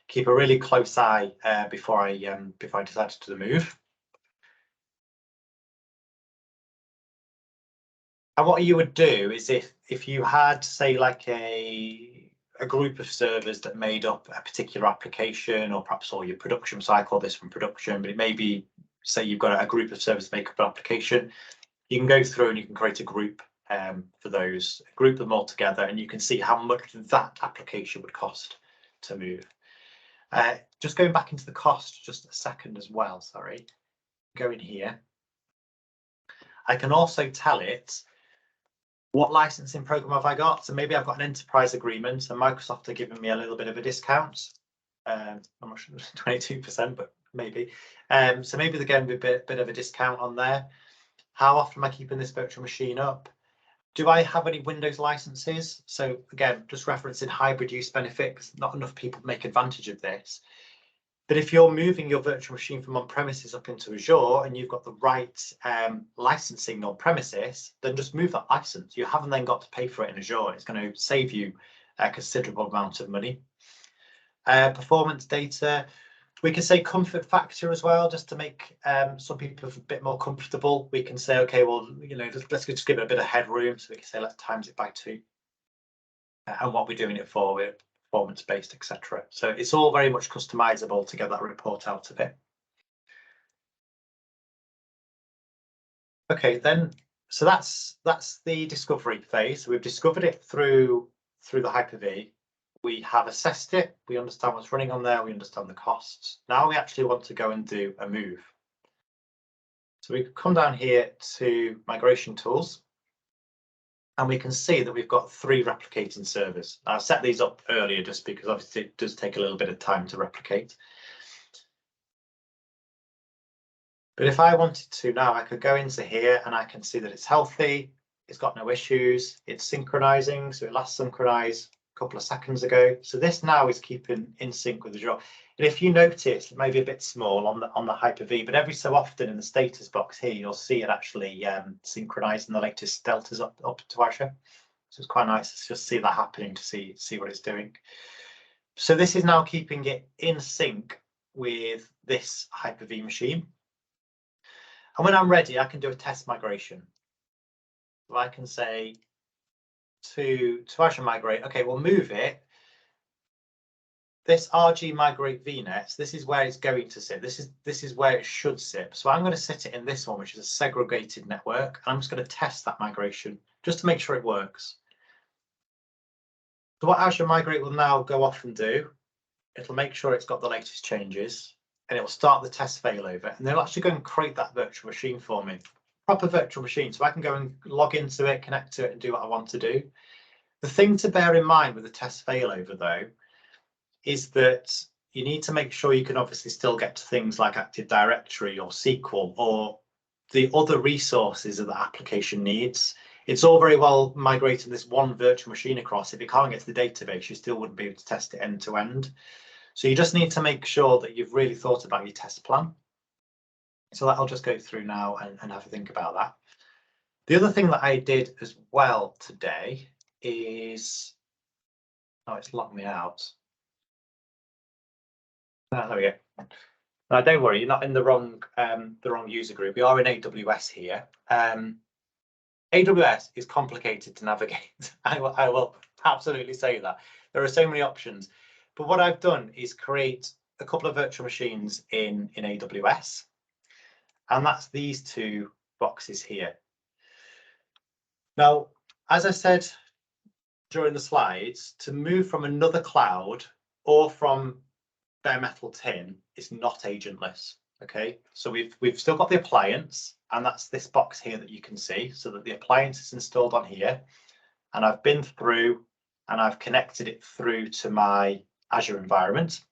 keep a really close eye before I decide to do the move. And what you would do is if you had, say, like a group of servers that made up a particular application, or perhaps all your production, so I call this from production, but it may be, say you've got a group of servers that make up an application, you can go through and you can create a group for those, group them all together, and you can see how much that application would cost to move. Just going back into the cost just a second as well, sorry. Go in here. I can also tell it what licensing program have I got. So maybe I've got an enterprise agreement and Microsoft are giving me a little bit of a discount. I'm not sure, 22%, but maybe. So maybe they're getting a bit of a discount on there. How often am I keeping this virtual machine up? Do I have any Windows licenses? So again, just referencing hybrid use benefit, because not enough people make advantage of this. But if you're moving your virtual machine from on-premises up into Azure and you've got the right licensing on premises, then just move that license. You haven't then got to pay for it in Azure. It's going to save you a considerable amount of money. Performance data. We can say comfort factor as well, just to make some people a bit more comfortable. We can say, okay, well, you know, let's just give it a bit of headroom. So we can say, let's times it by 2. And what we're doing it for, we're performance-based, etc. So it's all very much customizable to get that report out of it. Okay, then, so that's the discovery phase. So we've discovered it through the Hyper-V. We have assessed it, we understand what's running on there, we understand the costs. Now we actually want to go and do a move. So we come down here to migration tools, and we can see that we've got 3 replicating servers. I've set these up earlier just because obviously it does take a little bit of time to replicate. But if I wanted to now, I could go into here and I can see that it's healthy, it's got no issues, it's synchronizing, so it last synchronized a couple of seconds ago. So this now is keeping in sync with Azure. And if you notice, it may be a bit small on the Hyper-V, but every so often in the status box here, you'll see it actually synchronizing the latest deltas up to Azure. So it's quite nice to just see that happening, to see what it's doing. So this is now keeping it in sync with this Hyper-V machine. And when I'm ready, I can do a test migration. So I can say to Azure Migrate, okay, we'll move it. This RG Migrate VNet, this is where it's going to sit. This is where it should sit. So I'm going to sit it in this one, which is a segregated network. And I'm just going to test that migration just to make sure it works. So what Azure Migrate will now go off and do, it'll make sure it's got the latest changes, and it will start the test failover. And they'll actually go and create that virtual machine for me, proper virtual machine. So I can go and log into it, connect to it, and do what I want to do. The thing to bear in mind with the test failover, though, is that you need to make sure you can obviously still get to things like Active Directory or SQL or the other resources that the application needs. It's all very well migrating this one virtual machine across. If you can't get to the database, you still wouldn't be able to test it end to end. So you just need to make sure that you've really thought about your test plan. So I'll just go through now and have a think about that. The other thing that I did as well today is, oh, it's locked me out. Oh, there we go. No, don't worry, you're not in the wrong user group. We are in AWS here. AWS is complicated to navigate. I will absolutely say that. There are so many options. But what I've done is create a couple of virtual machines in AWS. And that's these 2 boxes here. Now, as I said during the slides, to move from another cloud or from bare metal tin is not agentless. Okay, so we've still got the appliance, and that's this box here that you can see, so that the appliance is installed on here, and I've been through and I've connected it through to my Azure environment.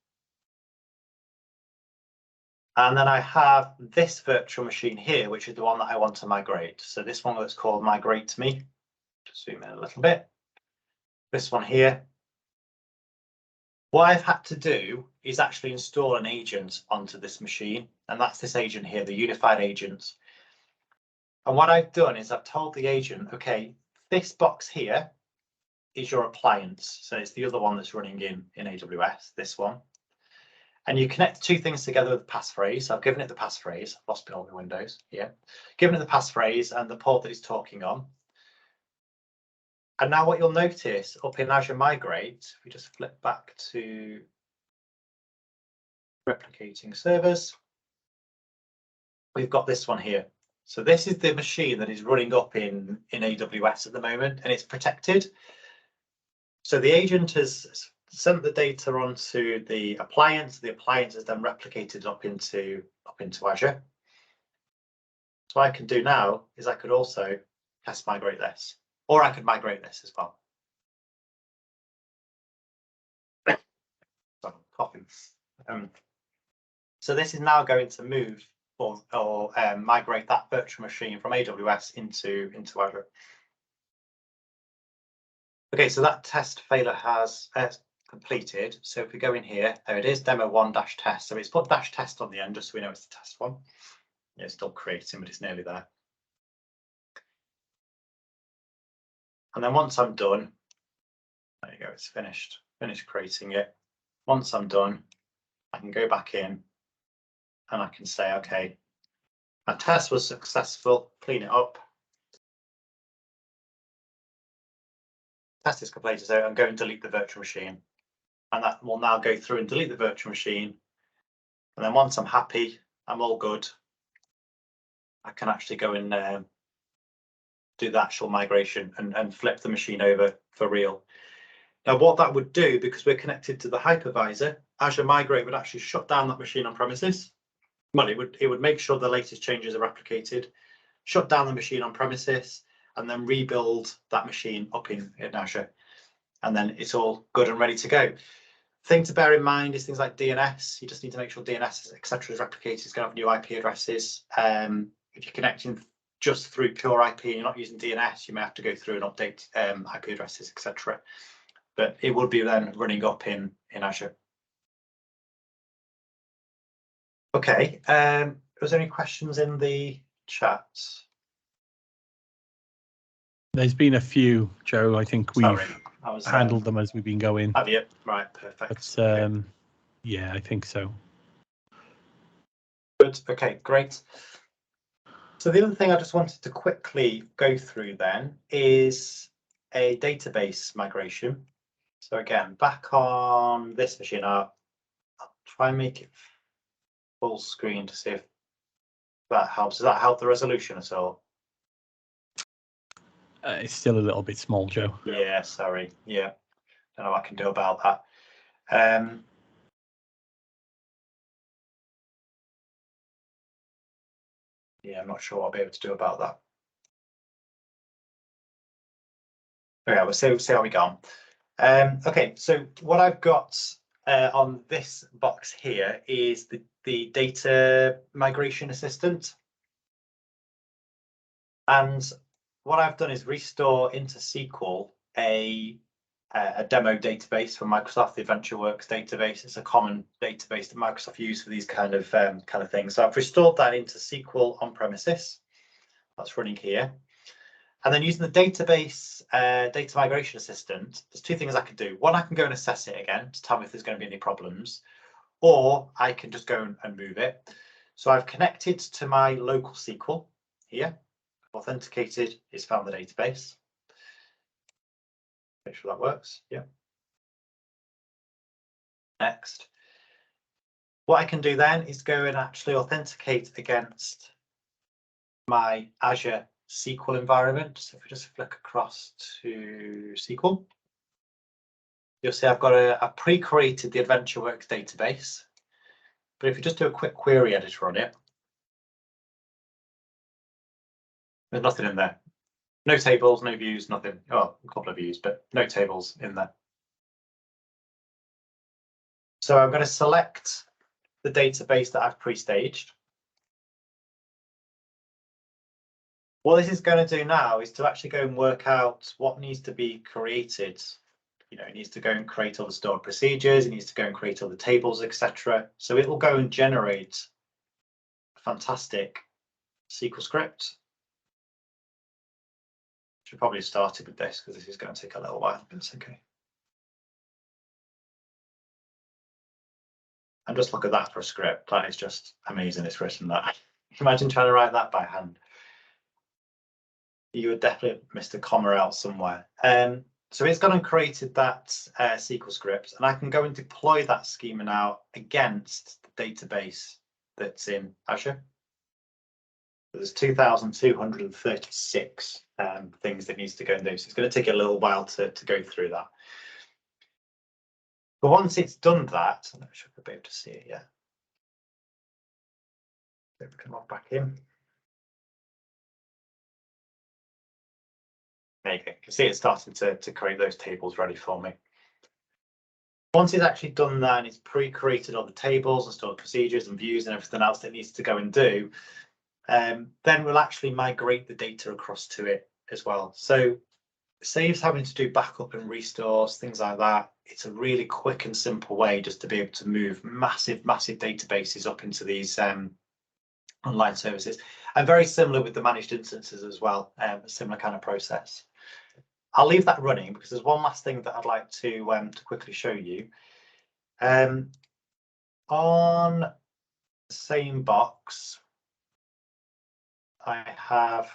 And then I have this virtual machine here, which is the one that I want to migrate. So this one that's called Migrate Me. Just zoom in a little bit. This one here. What I've had to do is actually install an agent onto this machine, and that's this agent here, the unified agent. And what I've done is I've told the agent, okay, this box here is your appliance. So it's the other one that's running in AWS, this one. And you connect two things together with the passphrase. I've given it the passphrase. I've lost it all in Windows. Yeah, given it the passphrase and the port that it's talking on. And now what you'll notice up in Azure Migrate, if we just flip back to replicating servers, we've got this one here. So this is the machine that is running up in AWS at the moment, and it's protected. So the agent has sent the data onto the appliance. The appliance is then replicated up into Azure. So what I can do now is I could also test migrate this, or I could migrate this as well. Sorry, coughing. So this is now going to move or migrate that virtual machine from AWS into Azure. Okay, so that test failure has completed. So if we go in here, there it is, demo1-test. So it's put -test on the end, just so we know it's the test one. Yeah, it's still creating, but it's nearly there. And then once I'm done, there you go, it's finished creating it. Once I'm done, I can go back in and I can say, okay, my test was successful, clean it up. Test is completed, so I'm going to delete the virtual machine. And that will now go through and delete the virtual machine. And then once I'm happy, I'm all good, I can actually go and do the actual migration and flip the machine over for real. Now, what that would do, because we're connected to the hypervisor, Azure Migrate would actually shut down that machine on premises. Well, it would make sure the latest changes are replicated, shut down the machine on premises, and then rebuild that machine up in Azure. And then it's all good and ready to go. Thing to bear in mind is things like DNS. You just need to make sure DNS, etc., is replicated. It's going to have new IP addresses. If you're connecting just through pure IP and you're not using DNS, you may have to go through and update IP addresses, etc. But it would be then running up in Azure. Okay. Was there any questions in the chat? There's been a few, Joe. I think we've handled them as we've been going. Have you? Right, perfect. But, yeah, I think so. Good. Okay, great. So the other thing I just wanted to quickly go through then is a database migration. So again, back on this machine, I'll try and make it full screen to see if that helps. Does that help the resolution at all? It's still a little bit small, Joe. Yeah, sorry. Yeah, don't know what I can do about that. Yeah, I'm not sure what I'll be able to do about that. Okay, we'll see how we go on. Okay, so what I've got on this box here is the data migration assistant. And what I've done is restore into SQL a demo database from Microsoft, the AdventureWorks database. It's a common database that Microsoft use for these kind of things. So I've restored that into SQL on premises. That's running here. And then using the database data migration assistant, there's two things I can do. One, I can go and assess it again to tell me if there's going to be any problems, or I can just go and move it. So I've connected to my local SQL here, authenticated, it's found the database. Make sure that works. Yeah. Next. What I can do then is go and actually authenticate against my Azure SQL environment. So if we just flick across to SQL, you'll see I've got a pre-created the AdventureWorks database. But if you just do a quick query editor on it, there's nothing in there. No tables, no views, nothing. Oh, a couple of views, but no tables in there. So I'm going to select the database that I've pre-staged. What this is going to do now is to actually go and work out what needs to be created. You know, it needs to go and create all the stored procedures, it needs to go and create all the tables, etc. So it will go and generate a fantastic SQL script. Should probably have started with this because this is going to take a little while, but it's okay. And just look at that for a script. That is just amazing. It's written that. Imagine trying to write that by hand. You would definitely have missed a comma out somewhere. So it's gone and created that SQL script, and I can go and deploy that schema now against the database that's in Azure. So there's 2,236 things that needs to go and do. So it's going to take a little while to go through that. But once it's done that, I'm not sure if I'll be able to see it yet. So we can log back in. There you go. You can see it's starting to create those tables ready for me. Once it's actually done that and it's pre-created all the tables and stored procedures and views and everything else that it needs to go and do, then we'll actually migrate the data across to it as well. So saves having to do backup and restores, things like that. It's a really quick and simple way just to be able to move massive databases up into these online services. And very similar with the managed instances as well, a similar kind of process. I'll leave that running because there's one last thing that I'd like to quickly show you. On the same box, I have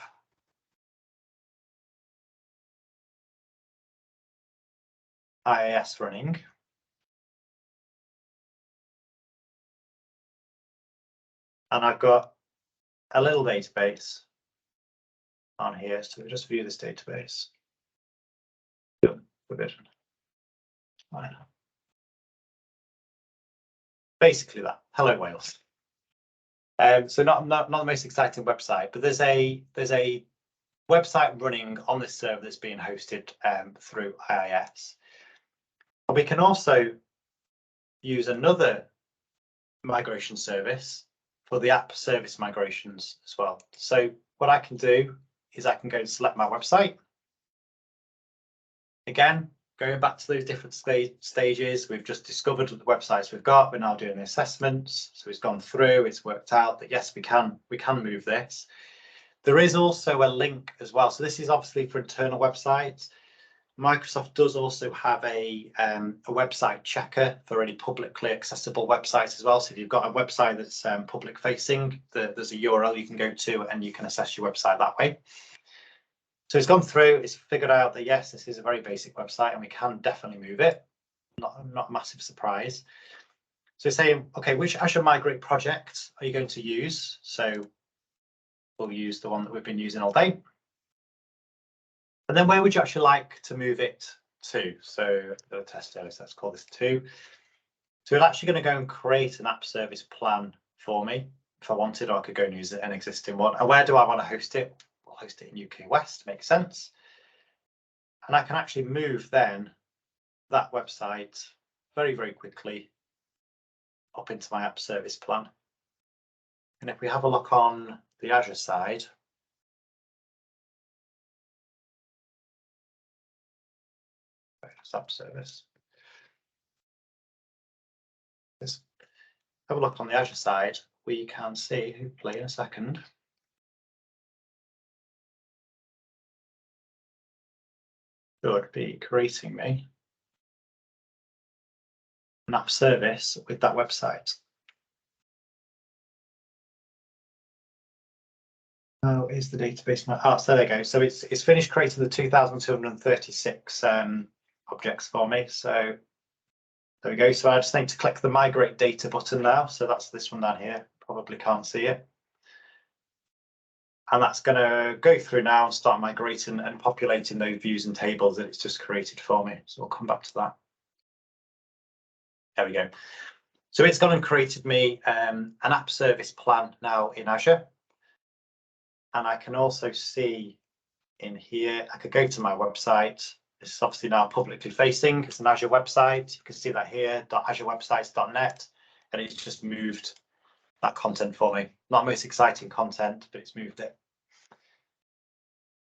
IIS running. And I've got a little database on here. So we just view this database. Provision. Fine. Basically that. Hello Wales. So not the most exciting website, but there's a website running on this server that's being hosted through IIS. We can also use another migration service for the app service migrations as well. So what I can do is I can go and select my website. Again, going back to those different stages, we've just discovered the websites we've got. We're now doing the assessments. So it's gone through, it's worked out that yes, we can move this. There is also a link as well. So this is obviously for internal websites. Microsoft does also have a website checker for any publicly accessible websites as well. So if you've got a website that's public facing, there's a URL you can go to and you can assess your website that way. So it's gone through, it's figured out that yes, this is a very basic website and we can definitely move it. Not a massive surprise. So it's saying, okay, which Azure Migrate project are you going to use? So we'll use the one that we've been using all day. And then where would you actually like to move it to? So the test service, let's call this 2. So we're actually going to go and create an app service plan for me if I wanted, or I could go and use an existing one. And where do I want to host it? We'll host it in UK West, makes sense. And I can actually move then that website very, very quickly up into my app service plan. And if we have a look on the Azure side, app service. Let's have a look on the Azure side. We can see, hopefully in a second. Should be creating me an app service with that website. Oh, is the database? Oh, so there you go. So it's finished creating the 2,236 objects for me. So there we go. So I just need to click the Migrate Data button now. So that's this one down here. Probably can't see it. And that's going to go through now and start migrating and populating those views and tables that it's just created for me. So we'll come back to that. There we go. So it's gone and created me an app service plan now in Azure. And I can also see in here, I could go to my website. This is obviously now publicly facing. It's an Azure website. You can see that here, .azurewebsites.net, and it's just moved that content for me. Not most exciting content, but it's moved it.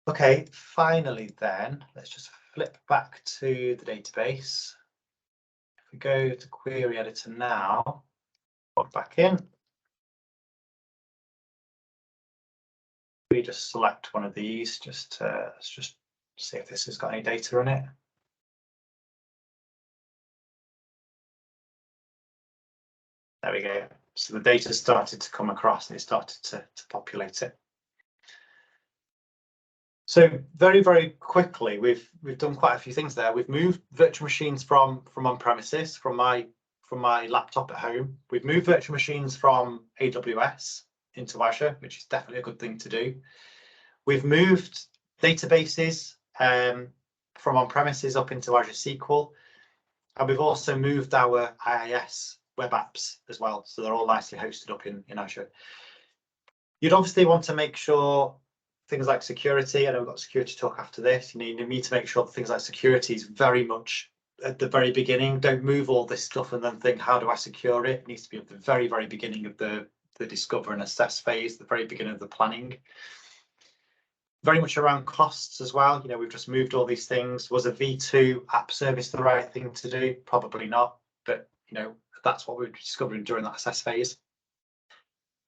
Okay, finally then, let's just flip back to the database. If we go to query editor now, log back in. We just select one of these, let's just see if this has got any data on it. There we go. So the data started to come across and it started to populate it. So very, very quickly, we've done quite a few things there. We've moved virtual machines from on premises, from my laptop at home. We've moved virtual machines from AWS into Azure, which is definitely a good thing to do. We've moved databases from on premises up into Azure SQL, and we've also moved our IIS web apps as well, so they're all nicely hosted up in Azure. You'd obviously want to make sure things like security, and I've got security talk after this, you need to make sure that things like security is very much at the very beginning. Don't move all this stuff and then think, how do I secure it? It needs to be at the very, very beginning of the discover and assess phase, the very beginning of the planning. Very much around costs as well. You know, we've just moved all these things. Was a V2 app service the right thing to do? Probably not, but you know, that's what we're discovering during that assess phase.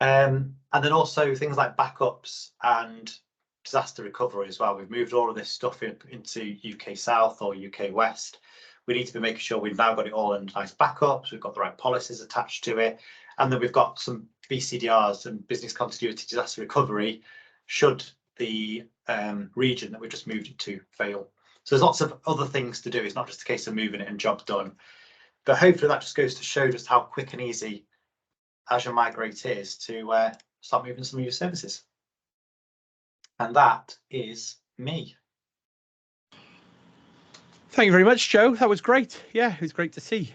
And then also things like backups and disaster recovery as well. We've moved all of this stuff into UK South or UK West. We need to be making sure we've now got it all in nice backups. We've got the right policies attached to it. And then we've got some BCDRs and business continuity disaster recovery should the region that we just moved it to fail. So there's lots of other things to do. It's not just a case of moving it and job done. But hopefully that just goes to show just how quick and easy Azure Migrate is to start moving some of your services. And that is me. Thank you very much, Joe. That was great. Yeah, it was great to see.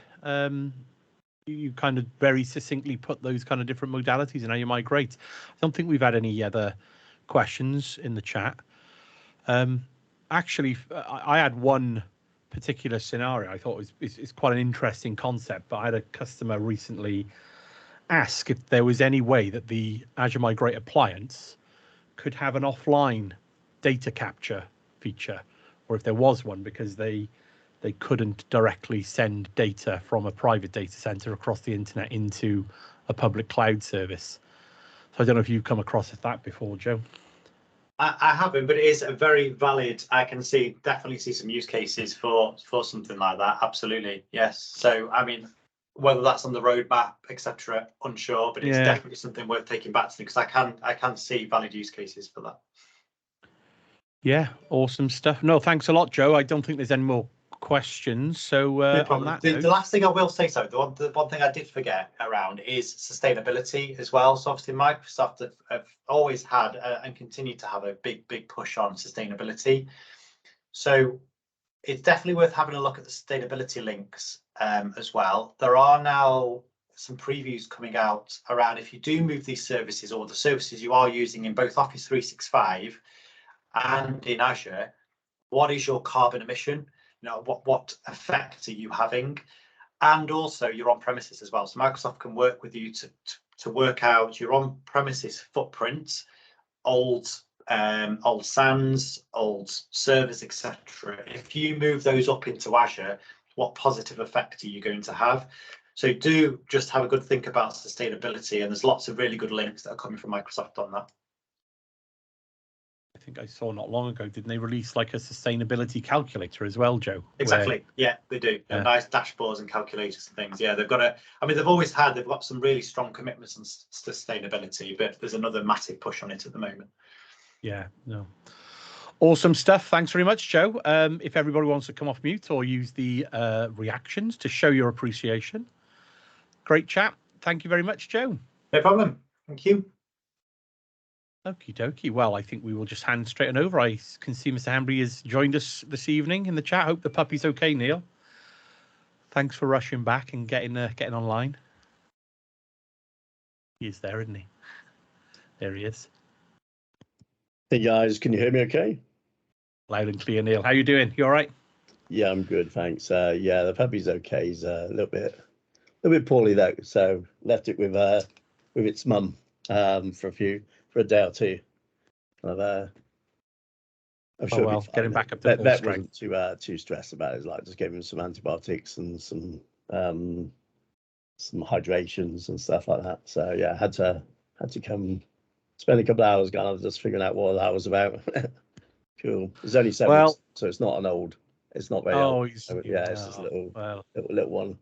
You kind of very succinctly put those kind of different modalities in how you migrate. I don't think we've had any other questions in the chat. Actually, I had one particular scenario I thought it's quite an interesting concept, but I had a customer recently ask if there was any way that the Azure Migrate appliance could have an offline data capture feature, or if there was one, because they couldn't directly send data from a private data center across the internet into a public cloud service. So I don't know if you've come across that before, Joe. I haven't, but it is a very valid. I can definitely see some use cases for something like that. Absolutely, yes. So I mean, whether that's on the roadmap, etc., unsure, but it's definitely something worth taking back to, because I can see valid use cases for that. Yeah, awesome stuff. No, thanks a lot, Joe. I don't think there's any more questions. So on that the last thing I will say, the one thing I did forget around is sustainability as well. So obviously Microsoft have always had and continue to have a big push on sustainability. So it's definitely worth having a look at the sustainability links as well. There are now some previews coming out around if you do move these services, or the services you are using in both Office 365 and in Azure, what is your carbon emission? You know, what effect are you having? And also your on-premises as well. So Microsoft can work with you to work out your on-premises footprint, old SANs, old servers, etc. If you move those up into Azure, what positive effect are you going to have? So do just have a good think about sustainability, and there's lots of really good links that are coming from Microsoft on that. I think I saw not long ago, didn't they release like a sustainability calculator as well, Joe? Exactly. Yeah, they do. Yeah. Nice dashboards and calculators and things. Yeah, they've got they've got some really strong commitments on sustainability, but there's another massive push on it at the moment. Yeah, no. Awesome stuff. Thanks very much, Joe. If everybody wants to come off mute or use the reactions to show your appreciation. Great chat. Thank you very much, Joe. No problem. Thank you. Okie dokie. Well, I think we will just hand straight on over. I can see Mr. Hambly has joined us this evening in the chat. Hope the puppy's okay, Neil. Thanks for rushing back and getting online. He's there, isn't he? There he is. Hey guys, can you hear me okay? Loud and clear, Neil. How you doing? You all right? Yeah, I'm good, thanks. Yeah, the puppy's okay. He's a little bit poorly though, so left it with its mum for a day or two. I'm sure well, getting back up to full that strength. wasn't too stressed about it. It's like just gave him some antibiotics and some hydrations and stuff like that. So yeah, had to come spend a couple of hours kind of just figuring out what that was about. Cool. It's only 7 weeks, so it's not it's not very old. So, yeah, it's just a little one.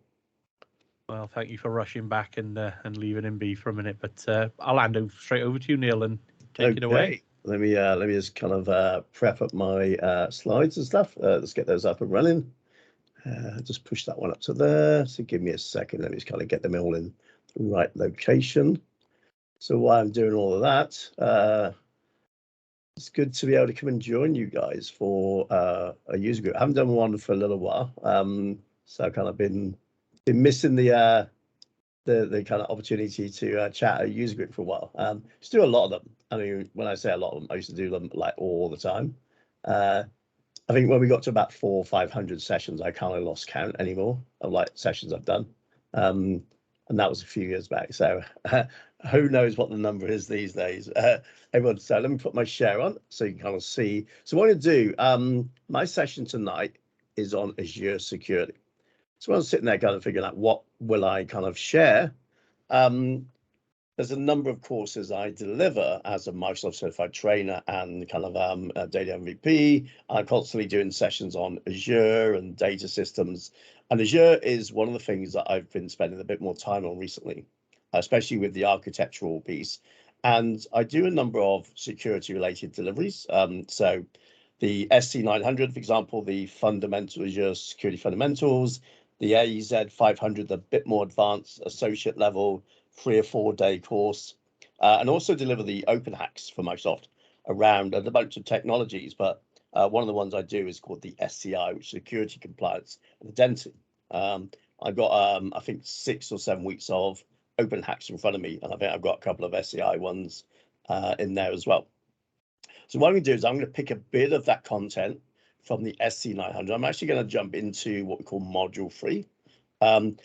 Well, thank you for rushing back and leaving him be for a minute, but I'll hand straight over to you, Neil, and take it away. Let me just kind of prep up my slides and stuff. Let's get those up and running. Just push that one up to there. So give me a second. Let me just kind of get them all in the right location. So while I'm doing all of that, it's good to be able to come and join you guys for a user group. I haven't done one for a little while, so I've kind of been missing the kind of opportunity to chat at a user group for a while. Just do a lot of them. I mean, when I say a lot of them, I used to do them like all the time. I think when we got to about 400 or 500 sessions, I kind of lost count anymore of like sessions I've done. And that was a few years back. So who knows what the number is these days. Everyone, so let me put my share on so you can kind of see. So what I'm going to do, my session tonight is on Azure Security. So I was sitting there kind of figuring out what will I kind of share. There's a number of courses I deliver as a Microsoft certified trainer and kind of data MVP. I'm constantly doing sessions on Azure and data systems. And Azure is one of the things that I've been spending a bit more time on recently, especially with the architectural piece. And I do a number of security related deliveries. So the SC900, for example, the FUNdamentals, Azure Security FUNdamentals, the AZ 500, the bit more advanced associate level, 3 or 4 day course, and also deliver the open hacks for Microsoft around a bunch of technologies. But one of the ones I do is called the SCI, which is Security Compliance and Identity. I've got, I think, 6 or 7 weeks of open hacks in front of me, and I think I've got a couple of SCI ones in there as well. So what I'm going to do is I'm going to pick a bit of that content from the SC900. I'm actually going to jump into what we call module 3,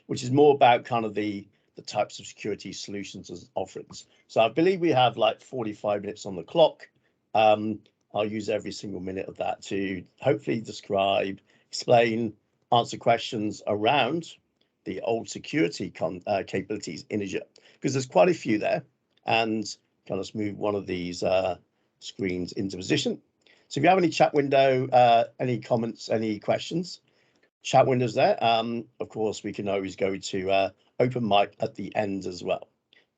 which is more about kind of the types of security solutions as offerings. So I believe we have like 45 minutes on the clock. I'll use every single minute of that to hopefully describe, explain, answer questions around the old security capabilities in Azure, because there's quite a few there, and kind of move one of these screens into position. So if you have any chat window, any comments, any questions, chat windows there. Of course, we can always go to open mic at the end as well.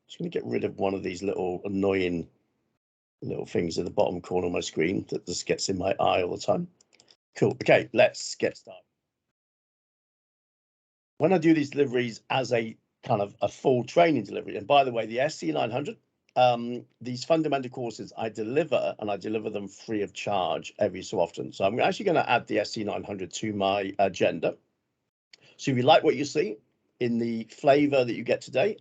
Just going to get rid of one of these little annoying little things at the bottom corner of my screen that just gets in my eye all the time. Cool. Okay, let's get started. When I do these deliveries as a kind of a full training delivery, and by the way, the SC900, these fundamental courses I deliver, and I deliver them free of charge every so often. So I'm actually going to add the SC900 to my agenda. So if you like what you see in the flavor that you get today,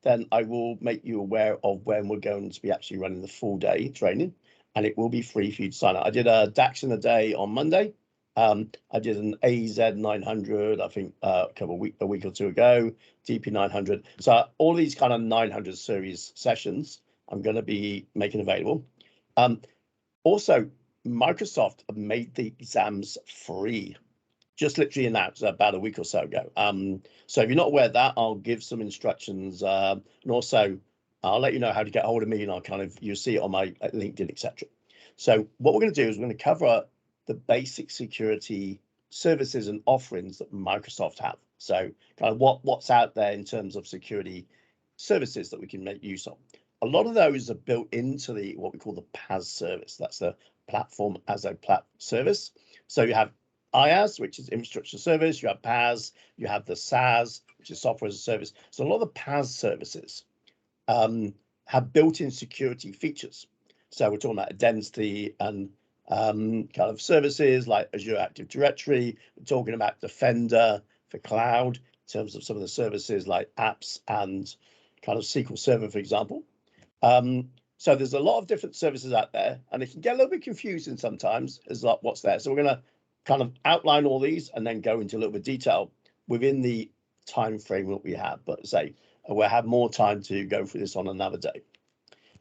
then I will make you aware of when we're going to be actually running the full day training, and it will be free for you to sign up. I did a DAX in a day on Monday. I did an AZ 900, I think a week or two ago, DP 900. So all these kind of 900 series sessions, I'm going to be making available. Also, Microsoft made the exams free, just literally announced about a week or so ago. So if you're not aware of that, I'll give some instructions, and also I'll let you know how to get hold of me, and you'll see it on my LinkedIn, etc. So what we're going to do is we're going to cover the basic security services and offerings that Microsoft have. So kind of what's out there in terms of security services that we can make use of. A lot of those are built into what we call the PaaS service. That's the platform as a service. So you have IaaS, which is infrastructure service. You have PaaS. You have the SaaS, which is software as a service. So a lot of the PaaS services have built-in security features. So we're talking about identity and kind of services like Azure Active Directory. We're talking about Defender for cloud in terms of some of the services like apps and kind of SQL Server, for example. So there's a lot of different services out there, and it can get a little bit confusing sometimes as like what's there. So we're going to kind of outline all these and then go into a little bit of detail within the time frame that we have. But say we'll have more time to go through this on another day.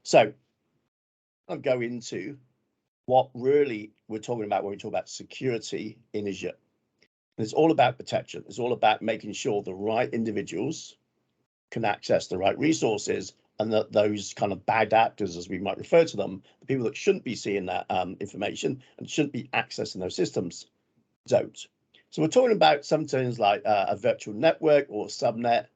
So I'll go into what really we're talking about when we talk about security in Azure. And it's all about protection. It's all about making sure the right individuals can access the right resources, and that those kind of bad actors, as we might refer to them, the people that shouldn't be seeing that information and shouldn't be accessing those systems, don't. So we're talking about some things like a virtual network or subnet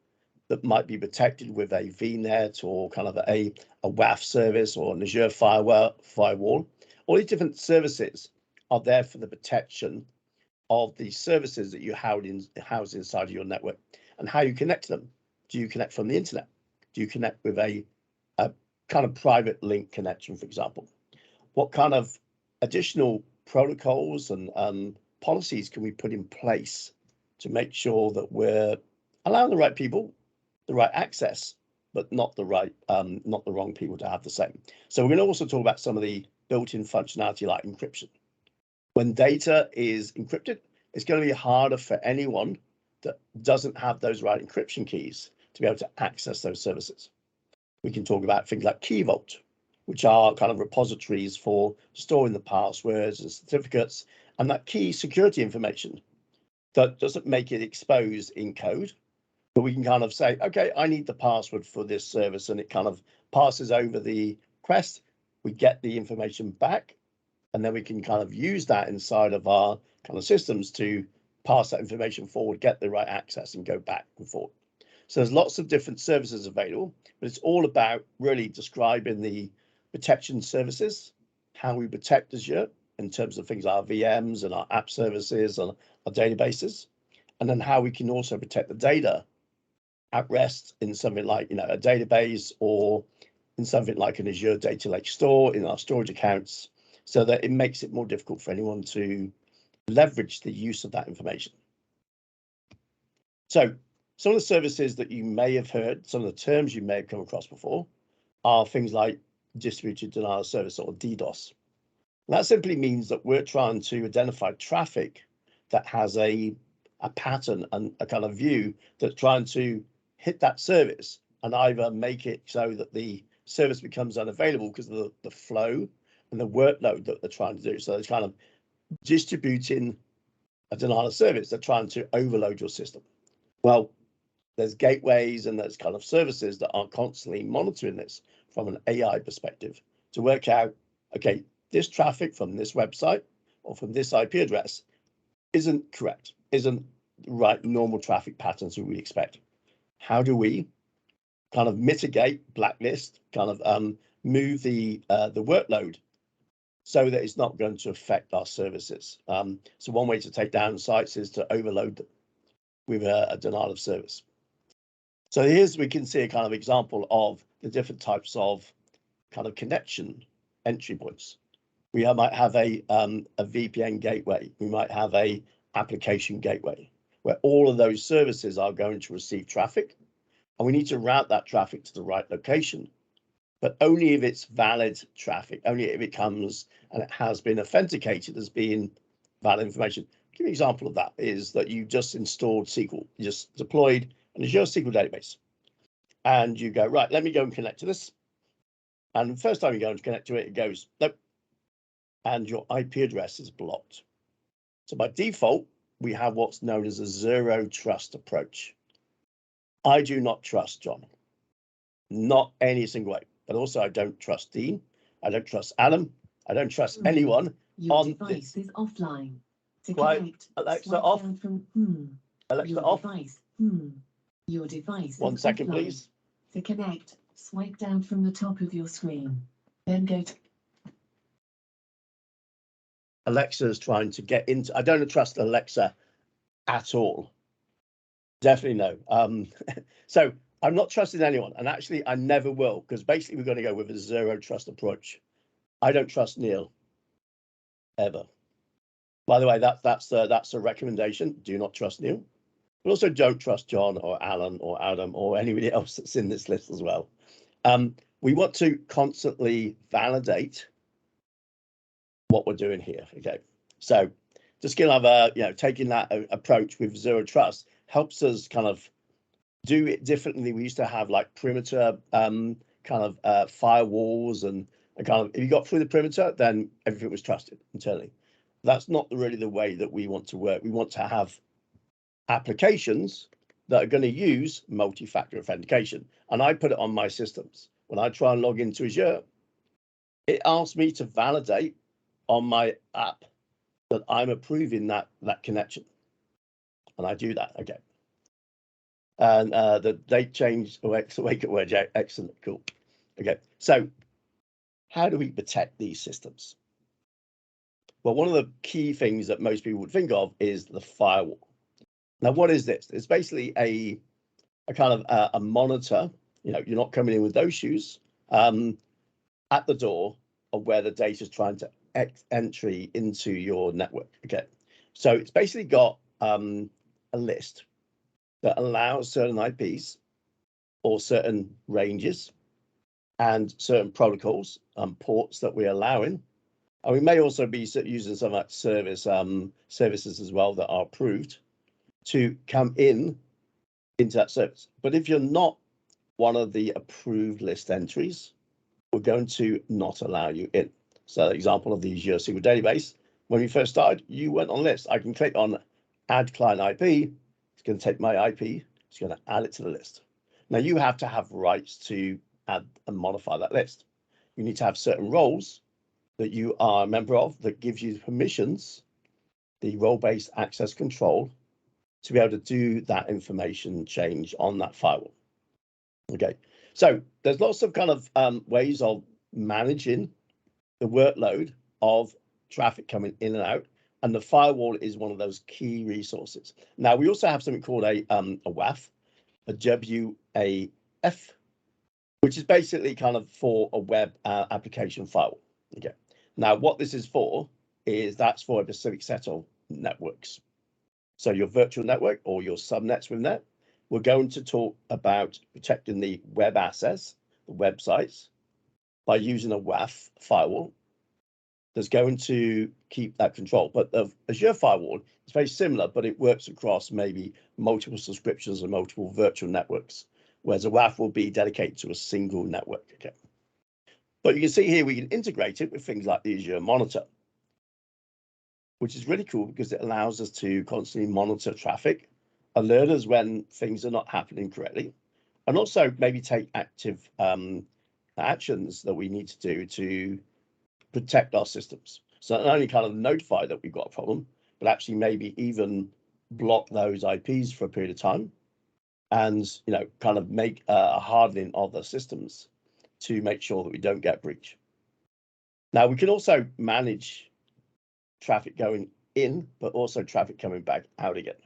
that might be protected with a VNet or kind of a WAF service or an Azure firewall. All these different services are there for the protection of the services that you house inside of your network, and how you connect to them. Do you connect from the internet? Do you connect with a kind of private link connection, for example? What kind of additional protocols and policies can we put in place to make sure that we're allowing the right people the right access, but not the wrong people to have the same? So we're going to also talk about some of the built-in functionality like encryption. When data is encrypted, it's going to be harder for anyone that doesn't have those right encryption keys to be able to access those services. We can talk about things like Key Vault, which are kind of repositories for storing the passwords and certificates and that key security information that doesn't make it exposed in code, but we can kind of say, okay, I need the password for this service, and it kind of passes over the request. We get the information back, and then we can kind of use that inside of our kind of systems to pass that information forward, get the right access, and go back and forth. So there's lots of different services available, but it's all about really describing the protection services, how we protect Azure in terms of things like our VMs and our app services and our databases, and then how we can also protect the data at rest in something like, a database, or in something like an Azure Data Lake store in our storage accounts, so that it makes it more difficult for anyone to leverage the use of that information. So some of the services that you may have heard, some of the terms you may have come across before, are things like distributed denial of service, or DDoS. And that simply means that we're trying to identify traffic that has a pattern and a kind of view that's trying to hit that service and either make it so that the service becomes unavailable because of the flow and the workload that they're trying to do. So it's kind of distributing a denial of service. They're trying to overload your system. Well, there's gateways and there's kind of services that are constantly monitoring this from an AI perspective to work out, okay, this traffic from this website or from this IP address isn't correct, isn't the right normal traffic patterns that we expect. How do we kind of mitigate, blacklist, kind of move the workload so that it's not going to affect our services? So one way to take down sites is to overload them with a denial of service. So here's, we can see a kind of example of the different types of kind of connection entry points. We might have a VPN gateway. We might have a application gateway, where all of those services are going to receive traffic, and we need to route that traffic to the right location, but only if it's valid traffic, only if it comes and it has been authenticated as being valid information. Give me an example of that is that you just installed SQL, you just deployed an Azure SQL database, and you go, right, let me go and connect to this. And the first time you go and connect to it, it goes, nope, and your IP address is blocked. So by default, we have what's known as a zero trust approach. I do not trust John, not any single way, but also I don't trust Dean, I don't trust Adam, I don't trust anyone. Your device is offline. To connect, Alexa off. Alexa your off. Device, Your device 1 is second, offline. please. To connect, swipe down from the top of your screen, then go to Alexa's trying to get into. I don't trust Alexa at all. Definitely no. So I'm not trusting anyone, and actually I never will, because basically we're going to go with a zero trust approach. I don't trust Neil ever. By the way, that's a recommendation. Do not trust Neil. But also don't trust John or Alan or Adam or anybody else that's in this list as well. We want to constantly validate what we're doing here. Okay, so just kind of taking that approach with zero trust helps us kind of do it differently. We used to have like perimeter firewalls and kind of, if you got through the perimeter, then everything was trusted internally. That's not really the way that we want to work. We want to have applications that are going to use multi-factor authentication. And I put it on my systems. When I try and log into Azure, it asks me to validate on my app that I'm approving that connection. And I do that, okay. And the date change, wake at word, excellent, cool. Okay, so how do we protect these systems? Well, one of the key things that most people would think of is the firewall. Now, what is this? It's basically a kind of a monitor. You know, you're not coming in with those shoes at the door of where the data is trying to entry into your network. Okay, so it's basically got a list that allows certain IPs or certain ranges and certain protocols and ports that we're allowing. And we may also be using some like services as well that are approved to come into that service. But if you're not one of the approved list entries, we're going to not allow you in. So the example of the Azure SQL database, when we first started, you weren't on list. I can click on add client IP. It's going to take my IP. It's going to add it to the list. Now you have to have rights to add and modify that list. You need to have certain roles that you are a member of that gives you permissions, the role-based access control, to be able to do that information change on that firewall. Okay, so there's lots of kind of ways of managing the workload of traffic coming in and out, and the firewall is one of those key resources. Now we also have something called a WAF, a WAF, which is basically kind of for a web application firewall. Okay, now what this is for is that's for a specific set of networks. So your virtual network or your subnets with net, we're going to talk about protecting the web assets, the websites, by using a WAF firewall that's going to keep that control. But the Azure firewall is very similar, but it works across maybe multiple subscriptions and multiple virtual networks, whereas a WAF will be dedicated to a single network. Okay. But you can see here we can integrate it with things like the Azure Monitor, which is really cool because it allows us to constantly monitor traffic, alert us when things are not happening correctly, and also maybe take active actions that we need to do to protect our systems. So not only kind of notify that we've got a problem, but actually maybe even block those IPs for a period of time and, you know, kind of make a hardening of the systems to make sure that we don't get breached. Now, we can also manage traffic going in, but also traffic coming back out again.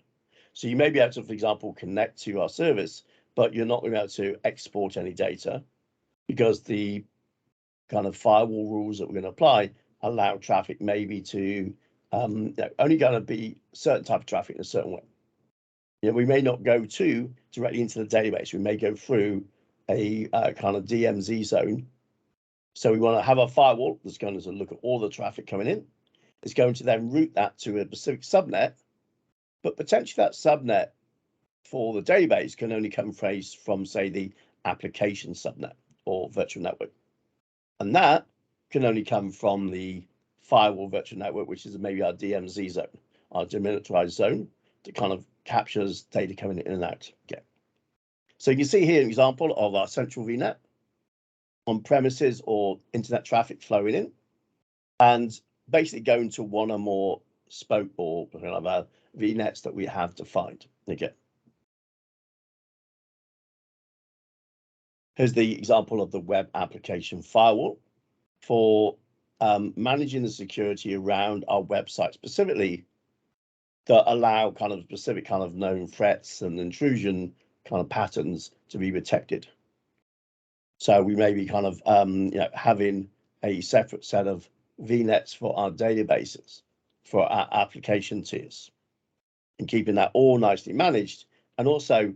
So you may be able to, for example, connect to our service, but you're not going to be able to export any data because the kind of firewall rules that we're going to apply allow traffic maybe to only going to be certain type of traffic in a certain way. You know, we may not go directly into the database. We may go through a kind of DMZ zone. So we want to have a firewall that's going to look at all the traffic coming in. It's going to then route that to a specific subnet, but potentially that subnet for the database can only come from, say, the application subnet or virtual network. And that can only come from the firewall virtual network, which is maybe our DMZ zone, our demilitarized zone, that kind of captures data coming in and out. Okay. So you can see here an example of our central VNet on premises or internet traffic flowing in, and basically going to one or more spoke or whatever VNets that we have defined. Okay. Here's the example of the web application firewall for managing the security around our website, specifically that allow kind of specific kind of known threats and intrusion kind of patterns to be protected. So we may be kind of having a separate set of VNets for our databases, for our application tiers, and keeping that all nicely managed and also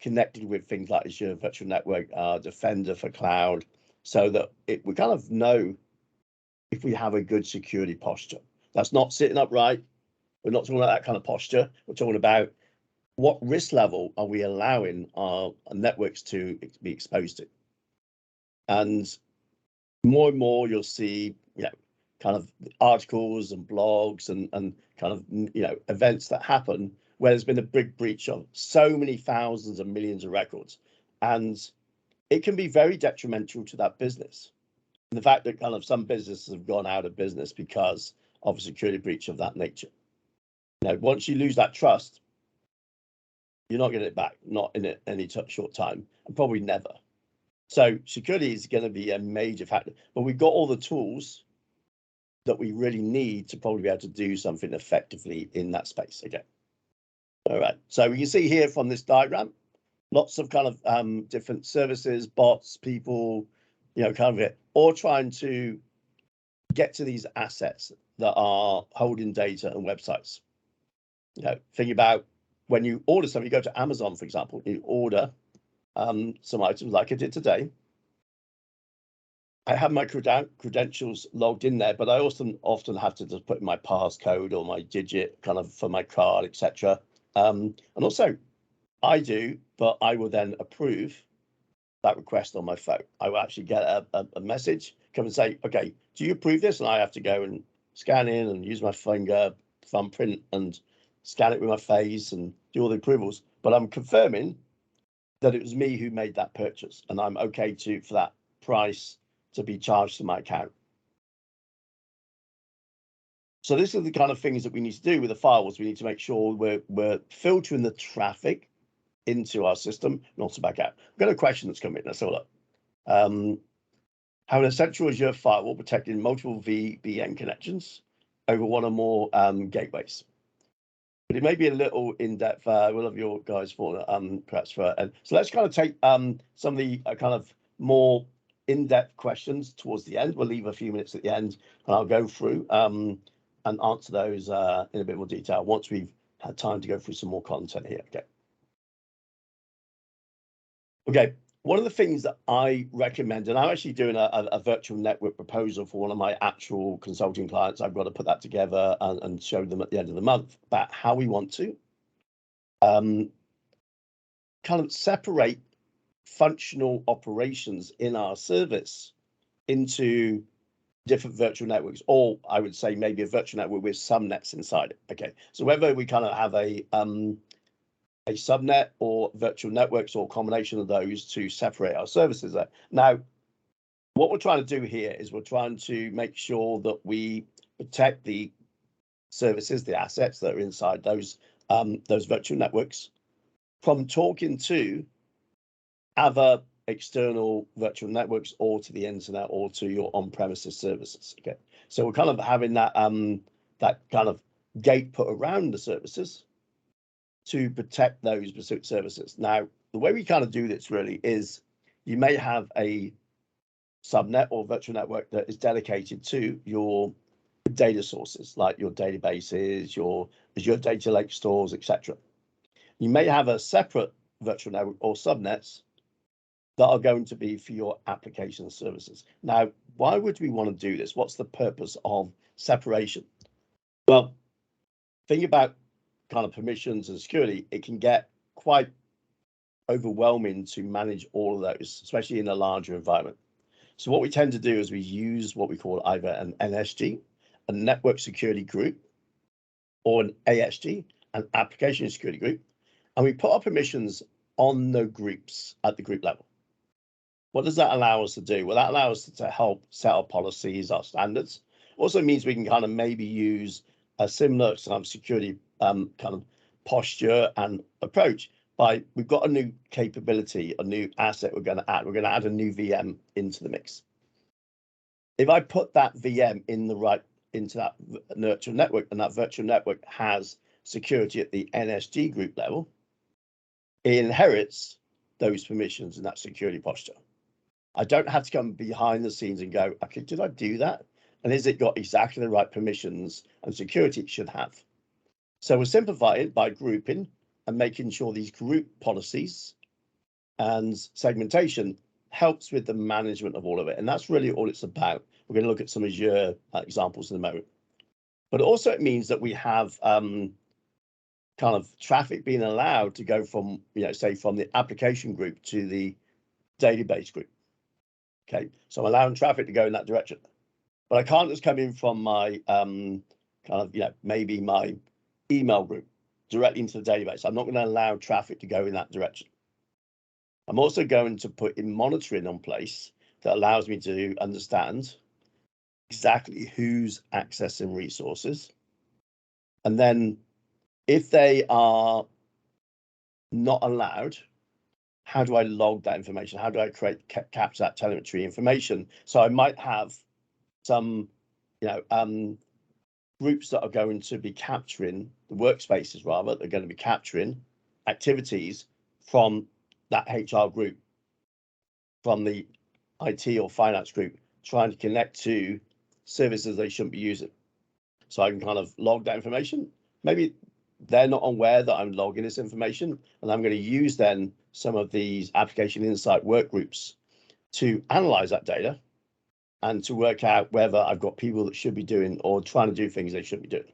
connected with things like Azure Virtual Network, Defender for Cloud, so that we kind of know if we have a good security posture. That's not sitting upright. We're not talking about that kind of posture. We're talking about what risk level are we allowing our networks to be exposed to. And more you'll see, kind of articles and blogs and kind of, events that happen where there's been a big breach of so many thousands and millions of records. And it can be very detrimental to that business. And the fact that kind of some businesses have gone out of business because of a security breach of that nature. Once you lose that trust, you're not getting it back, not in any short time, and probably never. So security is going to be a major factor, but we've got all the tools that we really need to probably be able to do something effectively in that space. Okay. All right. So we can see here from this diagram, lots of kind of different services, bots, people, kind of all trying to get to these assets that are holding data and websites. Think about when you order something, you go to Amazon, for example, you order some items like I did today. I have my credentials logged in there, but I often have to just put in my passcode or my digit kind of for my card, etc. And also I do, but I will then approve that request on my phone. I will actually get a message, come and say, okay, do you approve this? And I have to go and scan in and use my finger thumbprint and scan it with my face and do all the approvals. But I'm confirming that it was me who made that purchase, and I'm okay for that price to be charged to my account. So this is the kind of things that we need to do with the firewalls. We need to make sure we're filtering the traffic into our system, not to back out. I've got a question that's come in. Let's have a look. How an essential Azure firewall protecting multiple VPN connections over one or more gateways. But it may be a little in-depth. We'll have your guys for perhaps for. And so let's kind of take some of the kind of more in-depth questions towards the end. We'll leave a few minutes at the end, and I'll go through and answer those in a bit more detail once we've had time to go through some more content here. Okay. One of the things that I recommend, and I'm actually doing a virtual network proposal for one of my actual consulting clients. I've got to put that together and show them at the end of the month about how we want to kind of separate functional operations in our service into different virtual networks, or I would say maybe a virtual network with some nets inside it. Okay, so whether we kind of have a subnet or virtual networks or a combination of those to separate our services there. Now, what we're trying to do here is we're trying to make sure that we protect the services, the assets that are inside those virtual networks from talking to other external virtual networks or to the internet or to your on-premises services. Okay, so we're kind of having that that kind of gate put around the services to protect those specific services. Now, the way we kind of do this really is you may have a subnet or virtual network that is dedicated to your data sources, like your databases, your data lake stores, etc. You may have a separate virtual network or subnets that are going to be for your application services. Now, why would we want to do this? What's the purpose of separation? Well, think about kind of permissions and security. It can get quite overwhelming to manage all of those, especially in a larger environment. So what we tend to do is we use what we call either an NSG, a network security group, or an ASG, an application security group, and we put our permissions on the groups at the group level. What does that allow us to do? Well, that allows us to help set our policies, our standards. Also means we can kind of maybe use a similar kind of security kind of posture and approach by we've got a new capability, a new asset we're going to add. We're going to add a new VM into the mix. If I put that VM into that virtual network, and that virtual network has security at the NSG group level, it inherits those permissions and that security posture. I don't have to come behind the scenes and go, okay, did I do that? And has it got exactly the right permissions and security it should have? So we'll simplify it by grouping and making sure these group policies and segmentation helps with the management of all of it. And that's really all it's about. We're going to look at some Azure examples in a moment. But also it means that we have kind of traffic being allowed to go from, say from the application group to the database group. Okay, so I'm allowing traffic to go in that direction. But I can't just come in from my kind of, maybe my email group directly into the database. I'm not going to allow traffic to go in that direction. I'm also going to put in monitoring in place that allows me to understand exactly who's accessing resources. And then if they are not allowed, how do I log that information? How do I capture that telemetry information? So I might have some, groups that are going to be capturing the workspaces, rather, they're going to be capturing activities from that HR group, from the IT or finance group, trying to connect to services they shouldn't be using. So I can kind of log that information. Maybe they're not aware that I'm logging this information, and I'm going to use then some of these application insight work groups to analyze that data and to work out whether I've got people that should be doing or trying to do things they shouldn't be doing.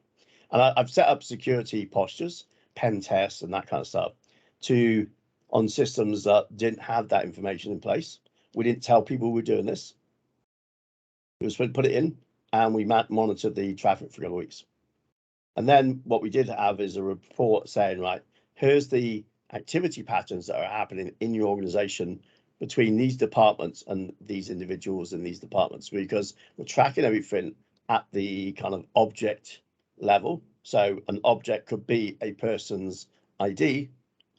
And I've set up security postures, pen tests and that kind of stuff on systems that didn't have that information in place. We didn't tell people we were doing this. It was put it in, and we monitored the traffic for a couple of weeks. And then what we did have is a report saying, right, here's the activity patterns that are happening in your organization between these departments and these individuals in these departments, because we're tracking everything at the kind of object level. So an object could be a person's ID.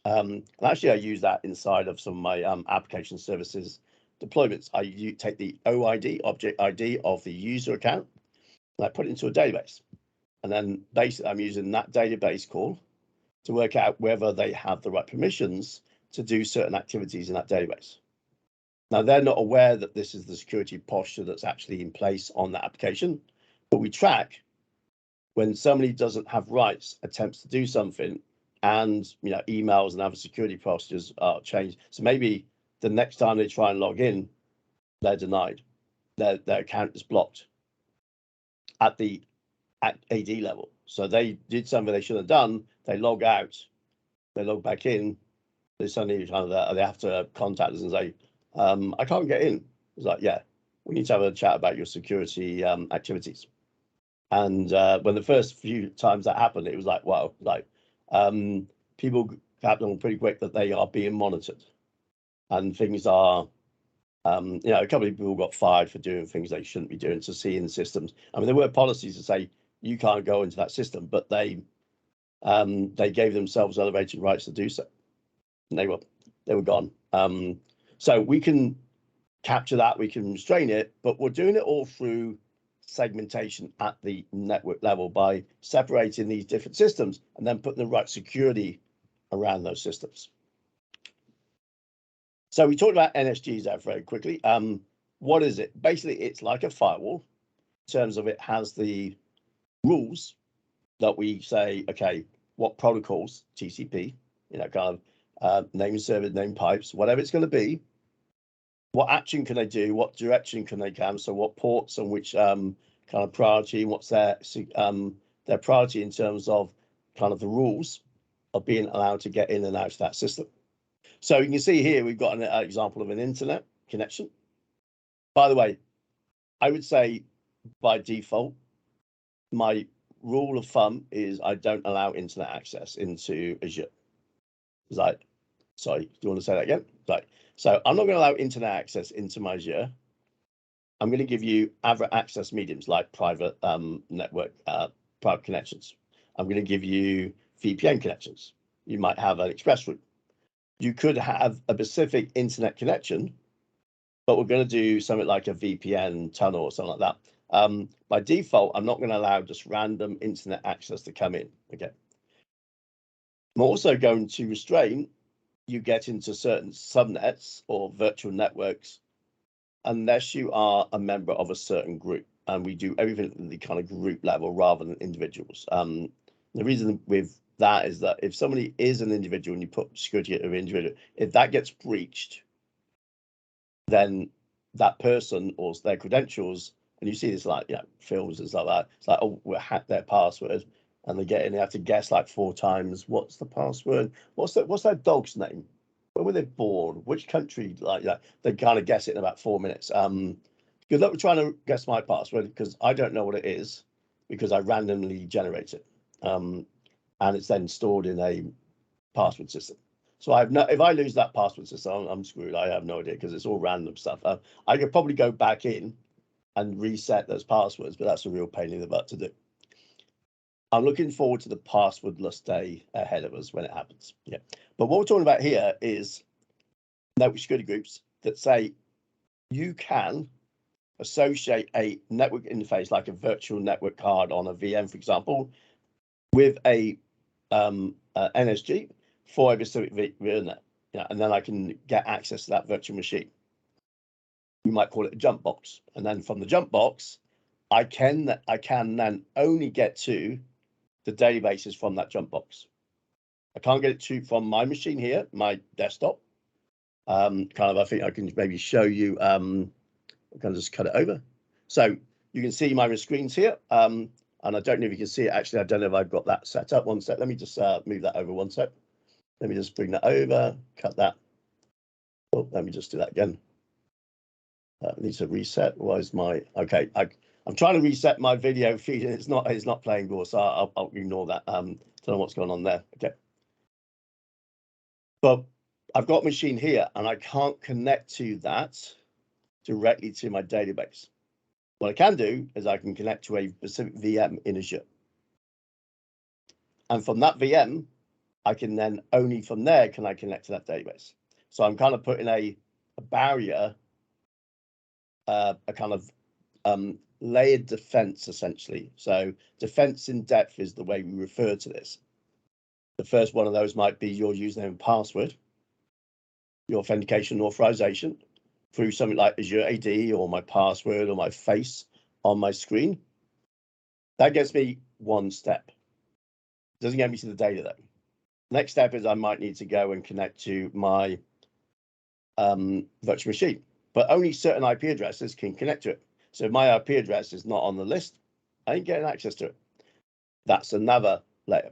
And actually, I use that inside of some of my application services deployments. I take the OID, object ID of the user account, and I put it into a database. And then basically, I'm using that database call to work out whether they have the right permissions to do certain activities in that database. Now, they're not aware that this is the security posture that's actually in place on that application, but we track when somebody doesn't have rights, attempts to do something, and emails and other security postures are changed. So maybe the next time they try and log in, they're denied. Their account is blocked at the AD level. So they did something they shouldn't have done. They log out, they log back in. They suddenly they have to contact us and say, I can't get in. It's like, yeah, we need to have a chat about your security activities. And when the first few times that happened, it was like, wow, like people happened pretty quick that they are being monitored, and things are, a couple of people got fired for doing things they shouldn't be doing to see in the systems. I mean, there were policies to say you can't go into that system, but they gave themselves elevated rights to do so, and they were gone. So we can capture that, we can restrain it, but we're doing it all through segmentation at the network level by separating these different systems and then putting the right security around those systems. So we talked about NSGs there very quickly. What is it? Basically, it's like a firewall in terms of it has the rules that we say, okay, what protocols, TCP, kind of name servers, name pipes, whatever it's going to be. What action can they do? What direction can they come? So what ports and which kind of priority, and what's their priority in terms of kind of the rules of being allowed to get in and out of that system. So you can see here, we've got an example of an internet connection. By the way, I would say by default, my rule of thumb is I don't allow internet access into Azure. Like, sorry, do you want to say that again? Like, so I'm not going to allow internet access into my Azure. I'm going to give you other access mediums like private network, private connections. I'm going to give you VPN connections. You might have an express route. You could have a specific internet connection, but we're going to do something like a VPN tunnel or something like that. By default, I'm not going to allow just random internet access to come in. Okay. I'm also going to restrain you get into certain subnets or virtual networks unless you are a member of a certain group, and we do everything at the kind of group level rather than individuals. The reason we've that is that if somebody is an individual and you put security of individual, if that gets breached, then that person or their credentials, and you see this like, you know, films and stuff like that, it's like, oh, we hacked their password, and they get in, they have to guess like 4 times, what's the password? What's that dog's name? When were they born? Which country? Like that, they kind of guess it in about 4 minutes. Good luck with trying to guess my password, because I don't know what it is, because I randomly generate it. And it's then stored in a password system. So if I lose that password system, I'm screwed. I have no idea, because it's all random stuff. I could probably go back in and reset those passwords, but that's a real pain in the butt to do. I'm looking forward to the passwordless day ahead of us when it happens. Yeah. But what we're talking about here is network security groups that say you can associate a network interface like a virtual network card on a VM, for example, with a NSG for a specific VNet. Yeah, and then I can get access to that virtual machine. We might call it a jump box. And then from the jump box, I can then only get to the databases from that jump box. I can't get it to from my machine here, my desktop. I think I can maybe show you. I can just cut it over. So you can see my screens here. And I don't know if you can see it. Actually, I don't know if I've got that set up. One sec. Let me just move that over one sec. Let me just bring that over, cut that. Oh, let me just do that again. Need to reset. Why is my okay? I'm trying to reset my video feed, and it's not playing ball, so I'll ignore that. Don't know what's going on there. Okay. But I've got a machine here, and I can't connect to that directly to my database. What I can do is I can connect to a specific VM in Azure. And from that VM, I can then only from there can I connect to that database. So I'm kind of putting a barrier, a kind of layered defense, essentially. So defense in depth is the way we refer to this. The first one of those might be your username and password, your authentication and authorization through something like Azure AD or my password or my face on my screen. That gets me one step. Doesn't get me to the data though. Next step is I might need to go and connect to my virtual machine, but only certain IP addresses can connect to it. So if my IP address is not on the list, I ain't getting access to it. That's another layer.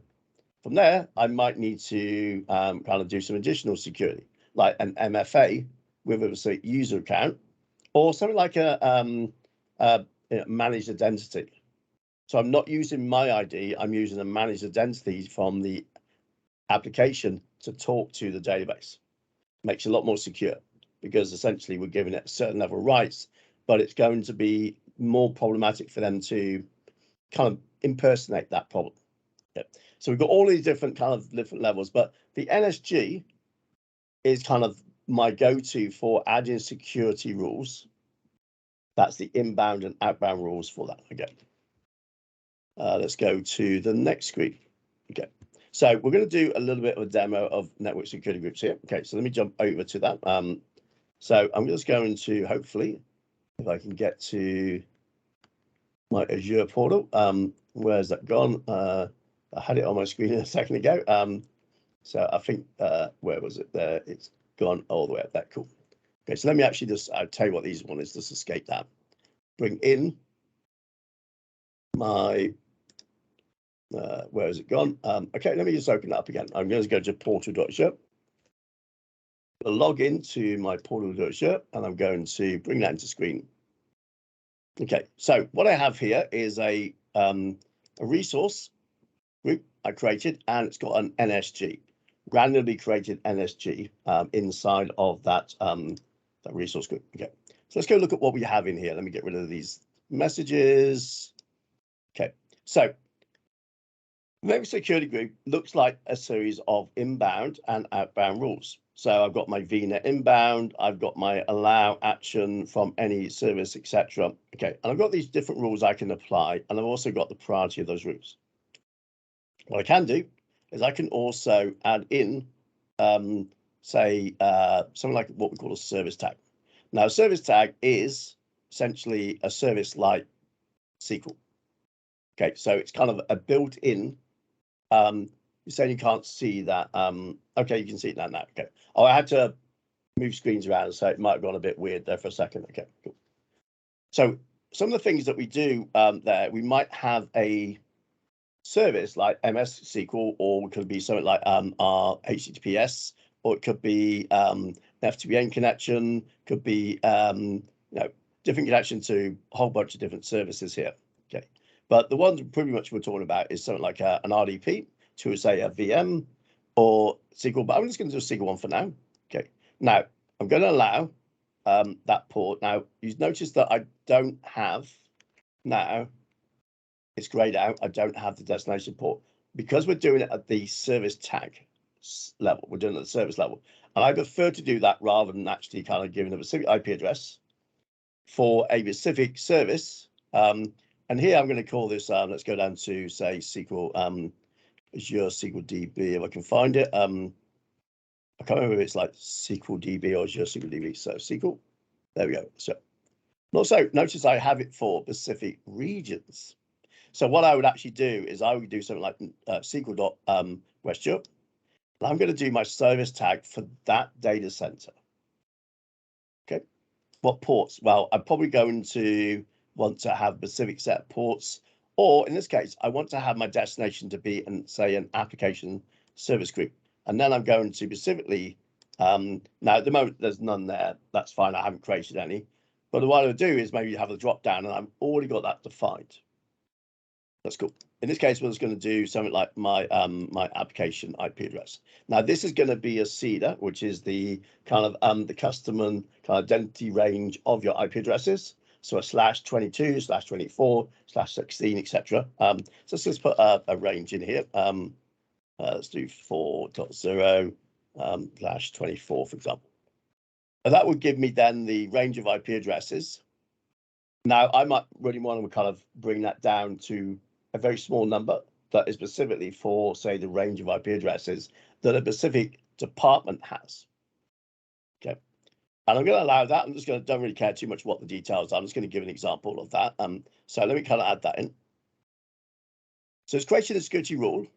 From there, I might need to kind of do some additional security, like an MFA with a user account, or something like a managed identity. So I'm not using my ID, I'm using a managed identity from the application to talk to the database. Makes it a lot more secure, because essentially we're giving it a certain level of rights, but it's going to be more problematic for them to kind of impersonate that problem. Yeah. So we've got all these different levels, but the NSG is kind of my go-to for adding security rules. That's the inbound and outbound rules for that. Okay. Let's go to the next screen. Okay. So we're going to do a little bit of a demo of network security groups here. Okay, so let me jump over to that. So I'm just going to, hopefully, if I can get to my Azure portal. Where's that gone? I had it on my screen a second ago. So I think, where was it there? It's gone all the way up there. Cool. Okay, so let me actually just, I'll tell you what these one is, just escape that. Bring in my, where has it gone? Okay, let me just open that up again. I'm going to go to portal.azure. Log into my portal.azure, and I'm going to bring that into screen. Okay, so what I have here is a resource group I created, and it's got an NSG, randomly created NSG inside of that that resource group. Okay, so let's go look at what we have in here. Let me get rid of these messages. Okay, so network security group looks like a series of inbound and outbound rules. So I've got my VNet inbound, I've got my allow action from any service, etc. Okay, and I've got these different rules I can apply, and I've also got the priority of those rules. What I can do is I can also add in, say, something like what we call a service tag. Now, a service tag is essentially a service like SQL. Okay, so it's kind of a built-in You're saying you can't see that. Okay, you can see it now. Okay. Oh, I had to move screens around, so it might have gone a bit weird there for a second. Okay, cool. So some of the things that we do there, we might have a service like MS SQL, or it could be something like our HTTPS, or it could be an FTPN connection, could be different connection to a whole bunch of different services here. Okay, but the ones pretty much we're talking about is something like an RDP to say a VM or SQL, but I'm just going to do a SQL one for now. Okay, now I'm going to allow that port. Now you notice that I don't have now. It's grayed out. I don't have the destination port because we're doing it at the service tag level. We're doing it at the service level, and I prefer to do that rather than actually kind of giving a specific IP address for a specific service. And here I'm going to call this. Let's go down to say SQL Azure SQL DB if I can find it. I can't remember if it's like SQL DB or Azure SQL DB. So SQL. There we go. So also notice I have it for specific regions. So what I would actually do is I would do something like SQL.West Europe. And I'm going to do my service tag for that data center. Okay. What ports? Well, I'm probably going to want to have a specific set of ports, or in this case, I want to have my destination to be, say, an application service group. And then I'm going to specifically, now at the moment, there's none there. That's fine. I haven't created any. But what I'll do is maybe have a drop down, and I've already got that defined. That's cool. In this case, we're just going to do something like my my application IP address. Now, this is going to be a CEDA, which is the kind of the custom and kind of identity range of your IP addresses. So a /22, /24, /16, etc. So let's just put a range in here. Let's do 4.0 /24, for example. And that would give me then the range of IP addresses. Now, I might really want to kind of bring that down to a very small number that is specifically for, say, the range of IP addresses that a specific department has. Okay, and I'm going to allow that. I'm just going to, don't really care too much what the details are. I'm just going to give an example of that. So let me kind of add that in. So it's creating a security rule,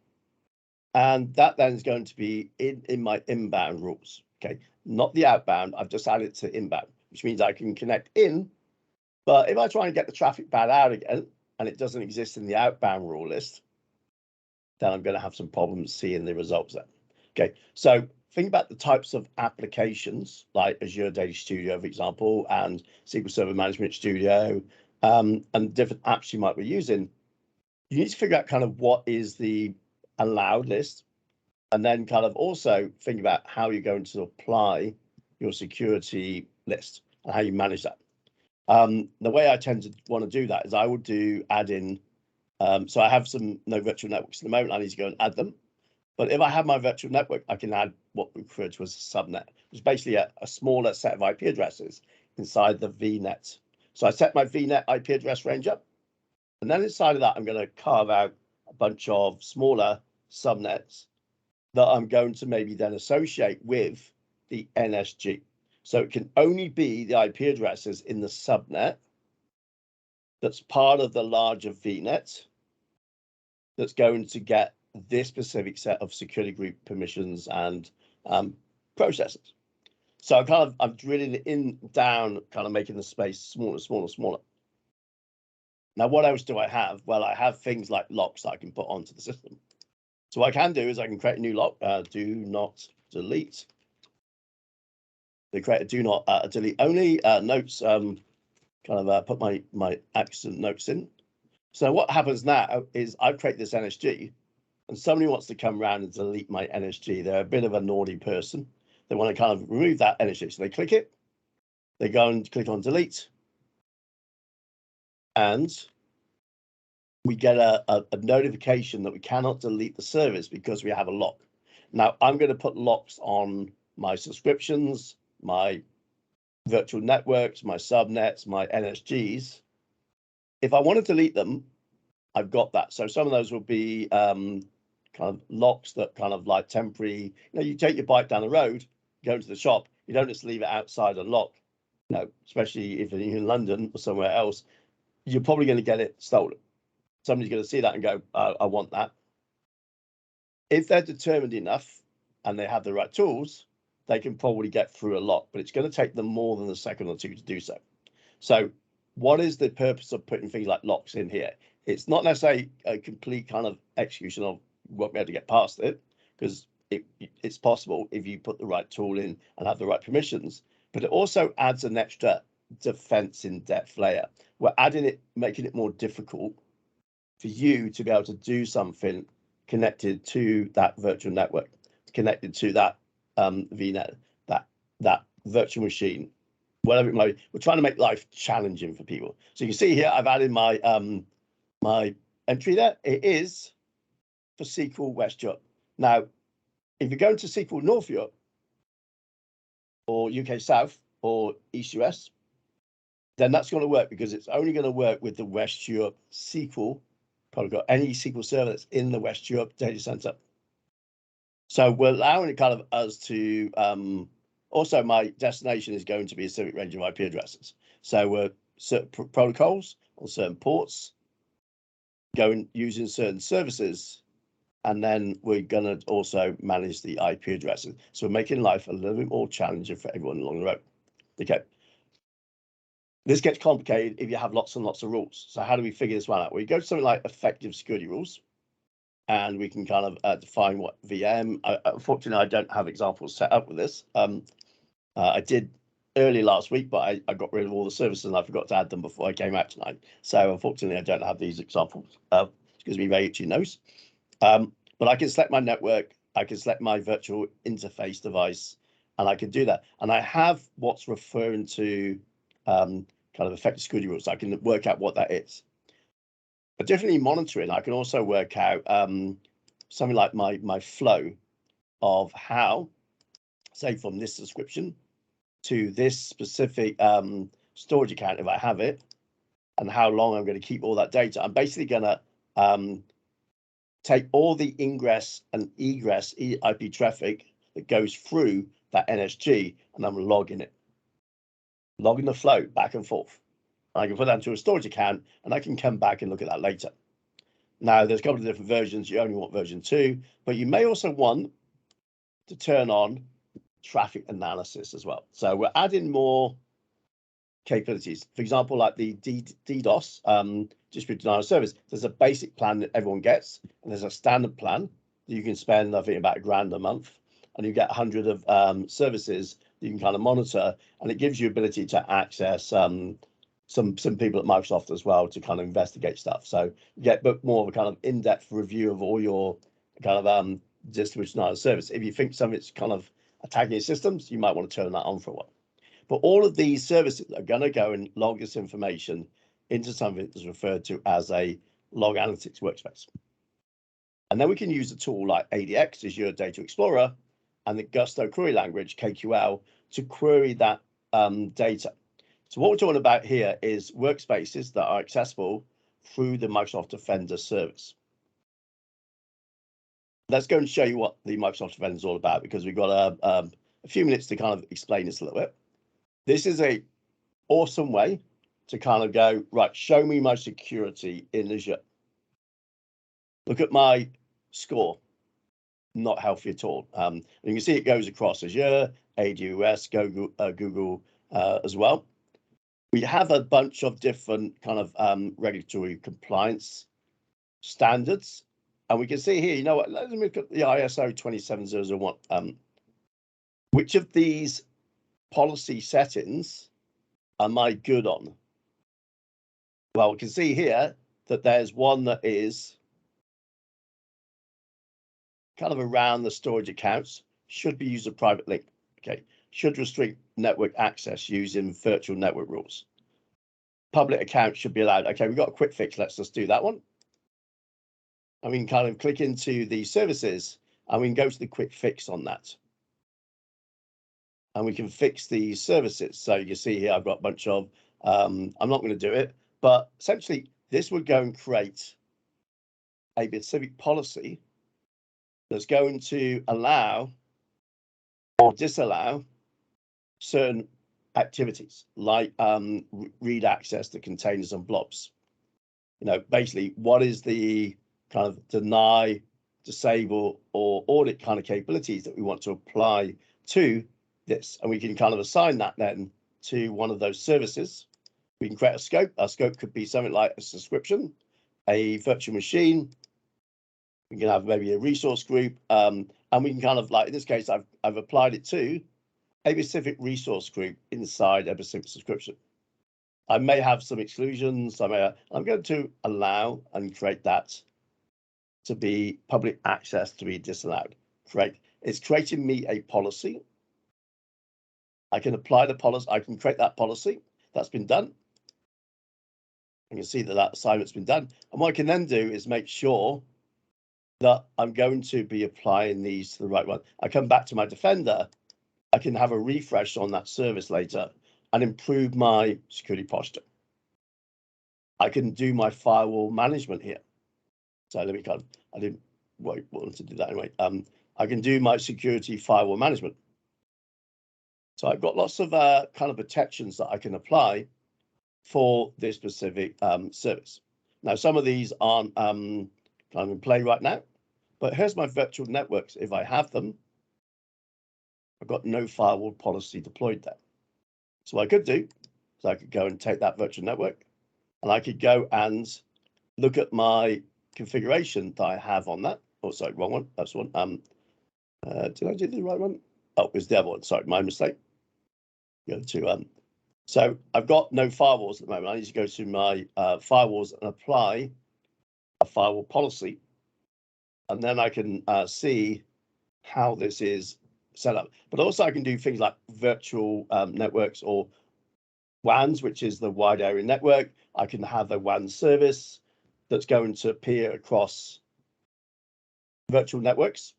and that then is going to be in my inbound rules. Okay, not the outbound. I've just added it to inbound, which means I can connect in. But if I try and get the traffic bad out again, and it doesn't exist in the outbound rule list, then I'm going to have some problems seeing the results there. Okay, so think about the types of applications like Azure Data Studio, for example, and SQL Server Management Studio, and different apps you might be using. You need to figure out kind of what is the allowed list, and then kind of also think about how you're going to apply your security list and how you manage that. The way I tend to want to do that is I would add in, so I have no virtual networks at the moment. I need to go and add them. But if I have my virtual network, I can add what we refer to as a subnet, which is basically a smaller set of IP addresses inside the VNet. So I set my VNet IP address range up, and then inside of that, I'm going to carve out a bunch of smaller subnets that I'm going to maybe then associate with the NSG. So it can only be the IP addresses in the subnet that's part of the larger VNet that's going to get this specific set of security group permissions and processes. So I'm drilling it down, kind of making the space smaller, smaller, smaller. Now, what else do I have? Well, I have things like locks that I can put onto the system. So what I can do is I can create a new lock, do not delete. They create a do not delete only notes, kind of put my accident notes in. So what happens now is I create this NSG, and somebody wants to come around and delete my NSG. They're a bit of a naughty person. They want to kind of remove that NSG. So they click it, they go and click on delete, and we get a notification that we cannot delete the service because we have a lock. Now I'm going to put locks on my subscriptions, my virtual networks, my subnets, my NSGs. If I want to delete them, I've got that. So some of those will be kind of locks that kind of like temporary, you take your bike down the road, go to the shop, you don't just leave it outside and lock. Especially if you're in London or somewhere else, you're probably going to get it stolen. Somebody's going to see that and go, I want that. if they're determined enough and they have the right tools, they can probably get through a lot, but it's going to take them more than a second or two to do so. So what is the purpose of putting things like locks in here? It's not necessarily a complete kind of execution of won't be able to get past it, because it's possible if you put the right tool in and have the right permissions, but it also adds an extra defense in depth layer. We're adding it, making it more difficult for you to be able to do something connected to that virtual network, connected to that VNet, that virtual machine, whatever it might be. We're trying to make life challenging for people. So you can see here, I've added my my entry there. It is for SQL West Europe. Now, if you're going to SQL North Europe or UK South or East US, then that's going to work, because it's only going to work with the West Europe SQL protocol, any SQL server that's in the West Europe data center. So we're allowing it kind of us to, also my destination is going to be a specific range of IP addresses. So we're certain protocols on certain ports, going using certain services, and then we're going to also manage the IP addresses. So we're making life a little bit more challenging for everyone along the road. Okay. This gets complicated if you have lots and lots of rules. So how do we figure this one out? Well, you go to something like effective security rules, and we can kind of define what VM. Unfortunately, I don't have examples set up with this. I did early last week, but I got rid of all the services and I forgot to add them before I came out tonight. So unfortunately, I don't have these examples. Excuse me, very itchy nose. But I can select my network, I can select my virtual interface device, and I can do that. And I have what's referring to kind of effective security rules. So I can work out what that is. But definitely monitoring, I can also work out something like my flow of how, say from this subscription to this specific storage account, if I have it, and how long I'm going to keep all that data. I'm basically going to take all the ingress and egress IP traffic that goes through that NSG, and I'm logging it, logging the flow back and forth. I can put that into a storage account, and I can come back and look at that later. Now, there's a couple of different versions. You only want version 2, but you may also want to turn on traffic analysis as well. So we're adding more capabilities. For example, like the DDoS, distributed denial of service. There's a basic plan that everyone gets, and there's a standard plan that you can spend, I think, about $1,000 a month, and you get 100 of services that you can kind of monitor, and it gives you ability to access some people at Microsoft as well to kind of investigate stuff. So you get a bit more of a kind of in-depth review of all your kind of distributed denial of service. If you think something's kind of attacking your systems, you might want to turn that on for a while. But all of these services are going to go and log this information into something that's referred to as a log analytics workspace. And then we can use a tool like ADX, Azure Data Explorer, and the Gusto query language, KQL, to query that data. So what we're talking about here is workspaces that are accessible through the Microsoft Defender service. Let's go and show you what the Microsoft Defender is all about, because we've got a few minutes to kind of explain this a little bit. This is an awesome way to kind of go, right, show me my security in Azure. Look at my score, not healthy at all. You can see it goes across Azure, AWS, Google as well. We have a bunch of different kind of regulatory compliance standards. And we can see here, you know what, let's look at the ISO 27001. Which of these policy settings am I good on? Well, we can see here that there's one that is kind of around the storage accounts, should be used a private link. Okay, should restrict network access using virtual network rules. Public accounts should be allowed. Okay, we've got a quick fix. Let's just do that one. And we can kind of click into the services and we can go to the quick fix on that. And we can fix these services. So you see here, I've got a bunch of, I'm not going to do it, but essentially this would go and create a specific policy that's going to allow or disallow certain activities, like read access to containers and blobs. You know, basically, what is the kind of deny disable or audit kind of capabilities that we want to apply to this. And we can kind of assign that then to one of those services. We can create a scope. Our scope could be something like a subscription, a virtual machine. We can have maybe a resource group, and we can kind of, like in this case, I've applied it to a specific resource group inside a specific subscription. I may have some exclusions. I'm going to allow and create that to be public access to be disallowed. Correct. It's creating me a policy. I can apply the policy. I can create that policy. That's been done. You can see that that assignment's been done. And what I can then do is make sure that I'm going to be applying these to the right one. I come back to my Defender. I can have a refresh on that service later and improve my security posture. I can do my firewall management here. So let me kind of, I didn't want to do that anyway. I can do my security firewall management. So I've got lots of kind of protections that I can apply for this specific service. Now, some of these aren't kind of in play right now, but here's my virtual networks. If I have them, I've got no firewall policy deployed there. So what I could do is I could go and take that virtual network and I could go and look at my configuration that I have on that. Oh, sorry, wrong one. That's the one. Did I do the right one? Oh, it was the other one. Sorry, my mistake. Go to so I've got no firewalls at the moment. I need to go to my firewalls and apply a firewall policy, and then I can see how this is set up. But also I can do things like virtual networks or WANs, which is the wide area network. I can have a WAN service that's going to appear across virtual networks,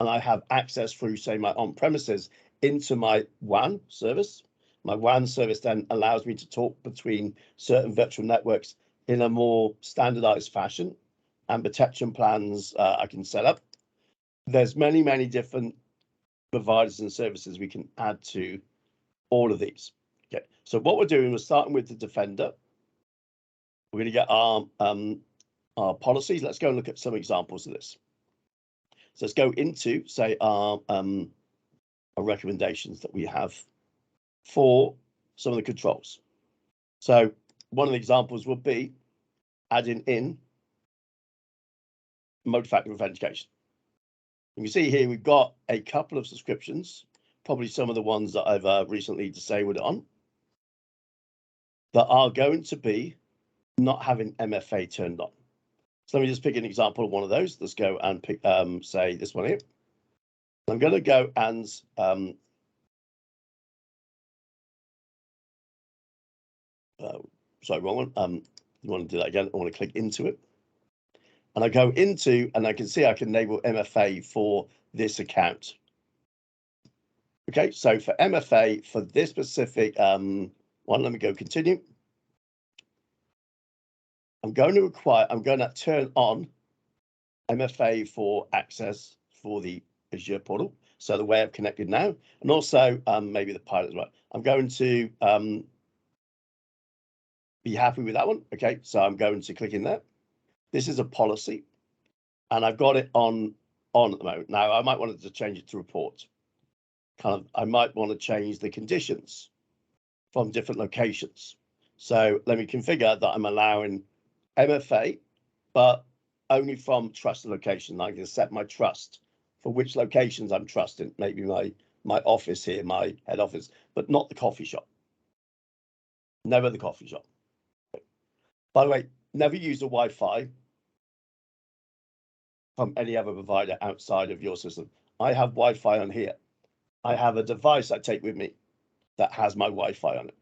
and I have access through, say, my on-premises into my WAN service. My WAN service then allows me to talk between certain virtual networks in a more standardized fashion, and protection plans I can set up. There's many, many different providers and services we can add to all of these. Okay, so what we're doing, we're starting with the Defender. We're going to get our policies. Let's go and look at some examples of this. So let's go into, say, our recommendations that we have for some of the controls. So one of the examples would be adding in multi-factor authentication. You can see here we've got a couple of subscriptions, probably some of the ones that I've recently disabled on, that are going to be not having MFA turned on. So let me just pick an example of one of those. Let's go and pick, say, this one here. I'm going to go and sorry, wrong one. You want to do that again? I want to click into it. And I go into, and I can see I can enable MFA for this account. Okay, so for MFA, for this specific one, let me go continue. I'm going to turn on MFA for access for the Azure portal. So the way I've connected now, and also maybe the pilot as well. I'm going to be happy with that one. Okay, so I'm going to click in there. This is a policy, and I've got it on at the moment. Now I might want to change it to report. I might want to change the conditions from different locations. So let me configure that I'm allowing MFA, but only from trusted location. I can set my trust for which locations I'm trusting. Maybe my office here, my head office, but not the coffee shop. Never the coffee shop. By the way, never use the Wi-Fi from any other provider outside of your system. I have Wi-Fi on here. I have a device I take with me that has my Wi-Fi on it.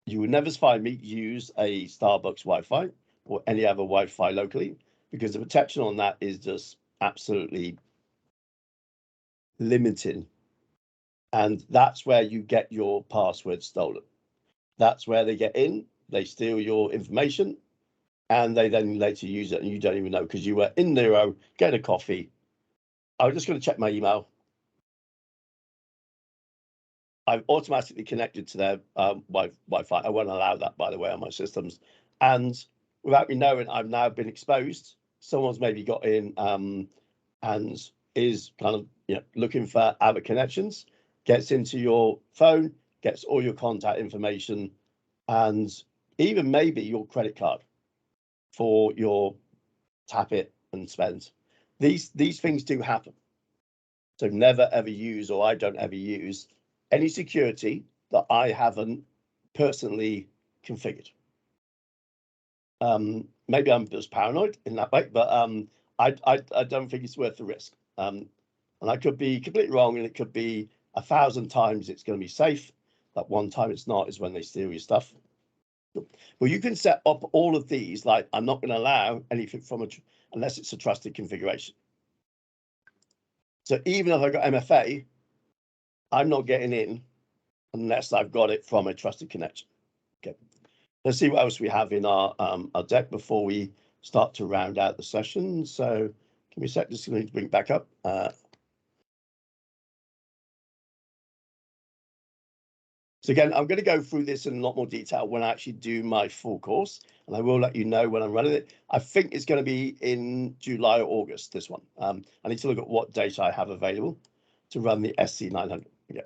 You will never find me use a Starbucks Wi-Fi or any other Wi-Fi locally, because the protection on that is just absolutely limited. And that's where you get your password stolen. That's where they get in, they steal your information, and they then later use it, and you don't even know because you were in there, getting a coffee. I was just going to check my email. I've automatically connected to their Wi-Fi. I won't allow that, by the way, on my systems. And without me knowing, I've now been exposed someone's maybe got in and is kind of looking for other connections, gets into your phone, gets all your contact information, and even maybe your credit card for your tap it and spend. These things do happen. So never ever use, or I don't ever use, any security that I haven't personally configured. Maybe I'm just paranoid in that way, but I don't think it's worth the risk. And I could be completely wrong, and it could be 1,000 times it's going to be safe. That one time it's not is when they steal your stuff. Well, you can set up all of these, like I'm not going to allow anything from unless it's a trusted configuration. So even if I've got MFA, I'm not getting in unless I've got it from a trusted connection. Okay, let's see what else we have in our deck before we start to round out the session. So give me a sec, just going to bring it back up. So again, I'm going to go through this in a lot more detail when I actually do my full course, and I will let you know when I'm running it. I think it's going to be in July or August, this one. I need to look at what data I have available to run the SC900. Yeah.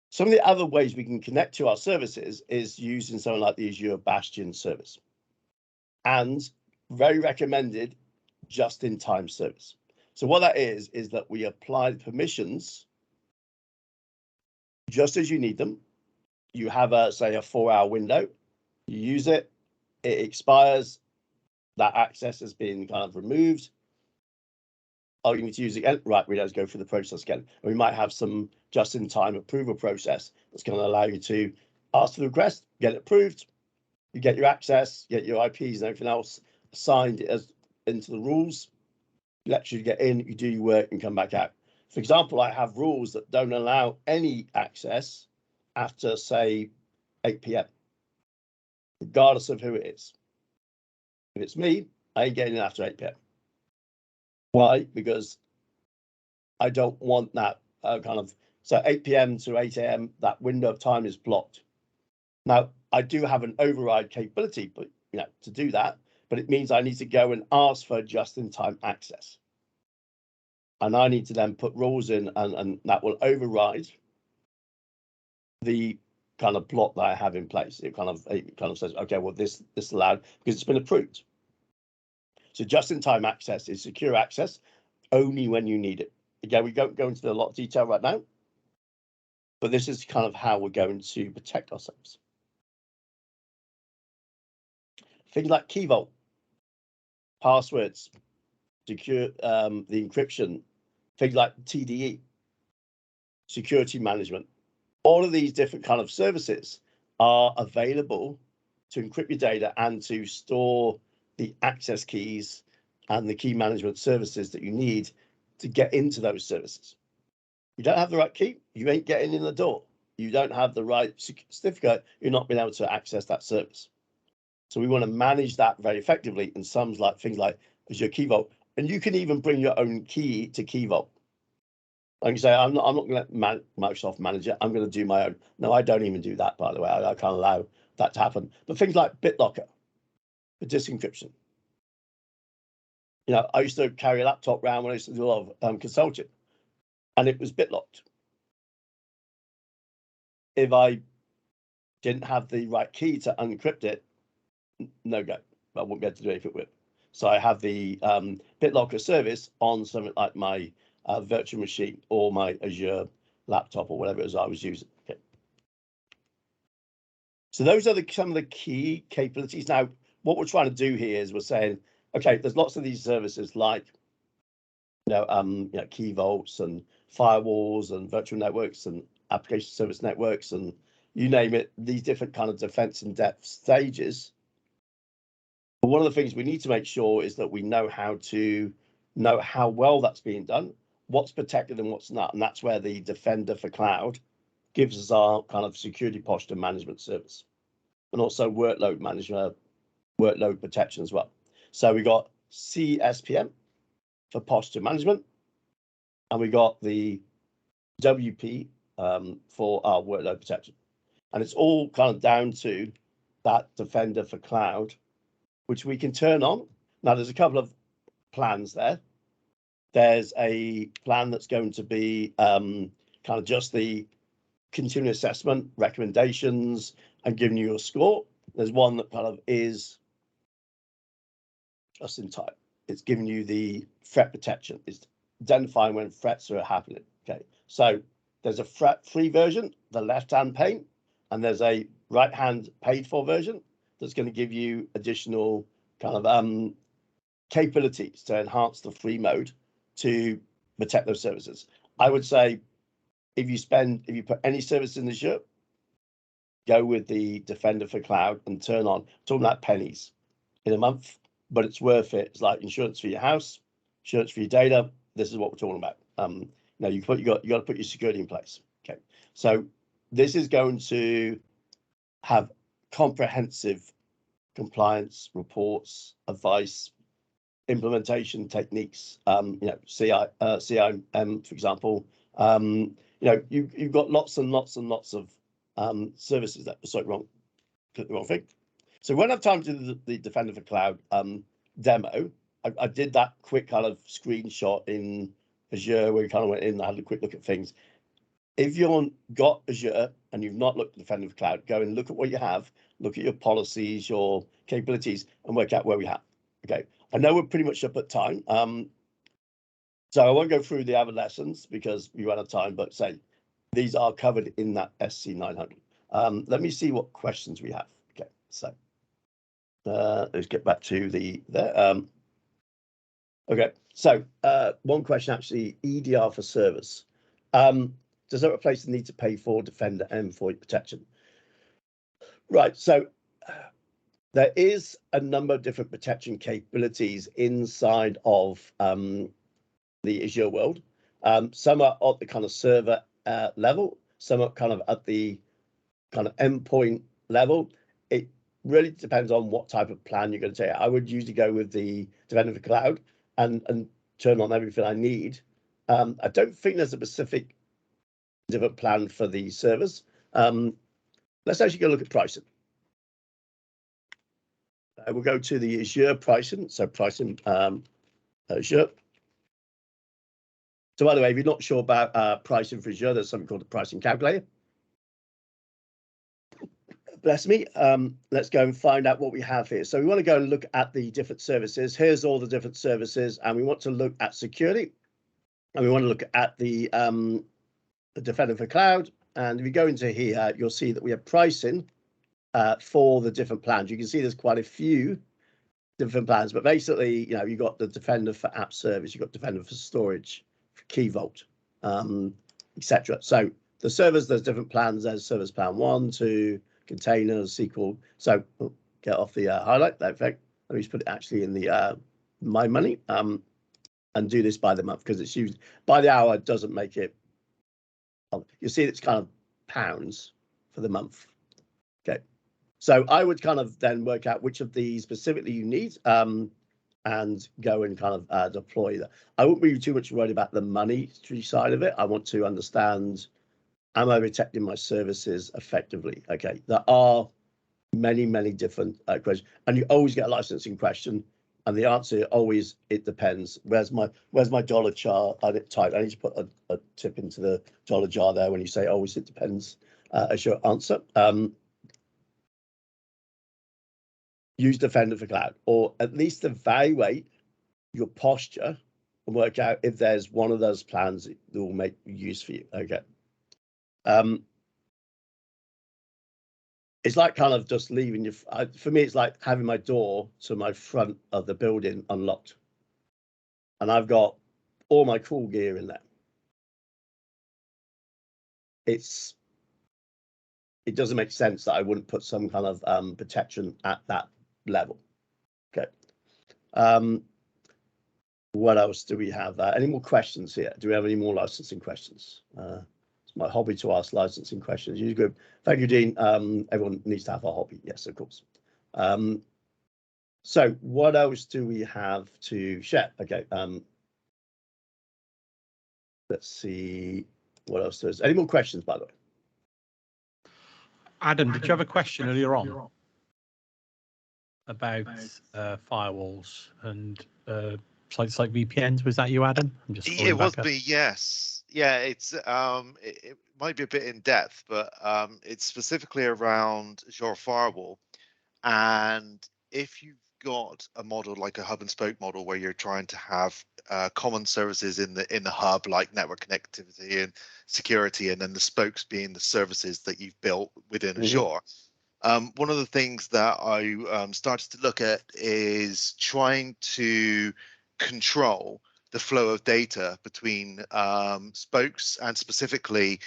Some of the other ways we can connect to our services is using something like the Azure Bastion service, and very recommended just-in-time service. So what that is that we apply permissions just as you need them. You have say a 4-hour window, you use it, it expires, that access has been kind of removed. Oh, you need to use it again, right? We don't go through the process again. And we might have some just-in-time approval process that's going to allow you to ask for the request, get it approved, you get your access, get your IPs and everything else assigned as into the rules, lets you get in, you do your work and come back out. For example, I have rules that don't allow any access after, say, 8 p.m, regardless of who it is. If it's me, I ain't getting in after 8 p.m. Why? Because I don't want that so 8 p.m. to 8 a.m, that window of time is blocked. Now, I do have an override capability, but to do that, but it means I need to go and ask for just-in-time access. And I need to then put rules in, and that will override the kind of block that I have in place. It kind of says, okay, well, this is allowed because it's been approved. So just-in-time access is secure access only when you need it. Again, we don't go into a lot of detail right now, but this is kind of how we're going to protect ourselves. Things like key vault, passwords, secure the encryption, things like TDE, security management. All of these different kind of services are available to encrypt your data and to store the access keys and the key management services that you need to get into those services. You don't have the right key, you ain't getting in the door. You don't have the right certificate, you're not being able to access that service. So we want to manage that very effectively in some things like Azure Key Vault, and you can even bring your own key to Key Vault. Like you say, I'm not going to let Microsoft manage it. I'm going to do my own. No, I don't even do that, by the way. I can't allow that to happen. But things like BitLocker for disk encryption. I used to carry a laptop around when I used to do a lot of consulting, and it was BitLocked. If I didn't have the right key to unencrypt it, no go. I wouldn't be able to do anything with it. So I have the BitLocker service on something like my virtual machine or my Azure laptop or whatever it is I was using. Okay. So those are some of the key capabilities. Now, what we're trying to do here is we're saying, okay, there's lots of these services like key vaults and firewalls and virtual networks and application service networks and you name it, these different kind of defense in depth stages. But one of the things we need to make sure is that we know how well that's being done, what's protected and what's not. And that's where the Defender for Cloud gives us our kind of security posture management service and also workload management, workload protection as well. So we got CSPM for posture management, and we got the WP for our workload protection. And it's all kind of down to that Defender for Cloud which we can turn on. Now, there's a couple of plans there. There's a plan that's going to be kind of just the continuous assessment, recommendations, and giving you a score. There's one that kind of is just in time. It's giving you the threat protection. It's identifying when threats are happening. Okay, so there's a threat-free version, the left-hand pane, and there's a right-hand paid-for version that's going to give you additional kind of capabilities to enhance the free mode to protect those services. I would say if you put any service in Azure, go with the Defender for Cloud and turn on, talking about pennies in a month, but it's worth it. It's like insurance for your house, insurance for your data. This is what we're talking about. Now you got to put your security in place. Okay, so this is going to have comprehensive compliance reports, advice, implementation techniques. CIM, for example. You've got lots and lots and lots of services that click the wrong thing. So when I've time to do the Defender for Cloud demo, I did that quick kind of screenshot in Azure where we kind of went in and had a quick look at things. If you've got Azure and you've not looked at Defender for Cloud, go and look at what you have, look at your policies, your capabilities, and work out where we have. Okay, I know we're pretty much up at time. So I won't go through the other lessons because we run out of time, but say these are covered in that SC900. Let me see what questions we have. Okay, so let's get back to there. Okay, so one question actually, EDR for servers. Does that replace the need to pay for Defender endpoint protection? Right, so there is a number of different protection capabilities inside of the Azure world. Some are at the kind of server level, some are kind of at the kind of endpoint level. It really depends on what type of plan you're going to take. I would usually go with the Defender for Cloud and turn on everything I need. I don't think there's a specific different plan for the servers. Let's actually go look at pricing. We'll go to the Azure pricing. So pricing Azure. So by the way, if you're not sure about pricing for Azure, there's something called the pricing calculator. Bless me. Let's go and find out what we have here. So we want to go and look at the different services. Here's all the different services, and we want to look at security, and we want to look at the Defender for Cloud. And if you go into here, you'll see that we have pricing for the different plans. You can see there's quite a few different plans, but basically, you've got the Defender for App Service, you've got Defender for Storage, for Key Vault, etc. So the servers, there's different plans. There's Service Plan 1, 2, Containers, SQL. So get off the highlight. That effect. Let me just put it actually in the My Money and do this by the month because it's used by the hour. It doesn't make it. You see, it's kind of pounds for the month. Okay, so I would kind of then work out which of these specifically you need and go and kind of deploy that. I wouldn't be too much worried about the monetary side of it. I want to understand, am I protecting my services effectively? Okay, there are many, many different questions, and you always get a licensing question, and the answer always, it depends. Where's my dollar jar? I need to put a tip into the dollar jar there when you say always it depends as your answer. Use Defender for Cloud, or at least evaluate your posture and work out if there's one of those plans that will make use for you. Okay. It's like kind of just leaving your, for me, it's like having my door to my front of the building unlocked. And I've got all my cool gear in there. It doesn't make sense that I wouldn't put some kind of protection at that level. Okay. What else do we have? Any more questions here? Do we have any more licensing questions? It's my hobby to ask licensing questions. You go. Thank you, Dean. Everyone needs to have a hobby. Yes, of course. So what else do we have to share? Okay. Let's see what else there is. Any more questions, by the way? Adam, did you have a question earlier on? about firewalls and sites like VPNs. Was that you, Adam? I'm just It was back up. me, yes. Yeah, it might be a bit in depth, but it's specifically around Azure Firewall. And if you've got a model like a hub and spoke model where you're trying to have common services in the hub, like network connectivity and security, and then the spokes being the services that you've built within Azure. One of the things that I started to look at is trying to control the flow of data between spokes, and specifically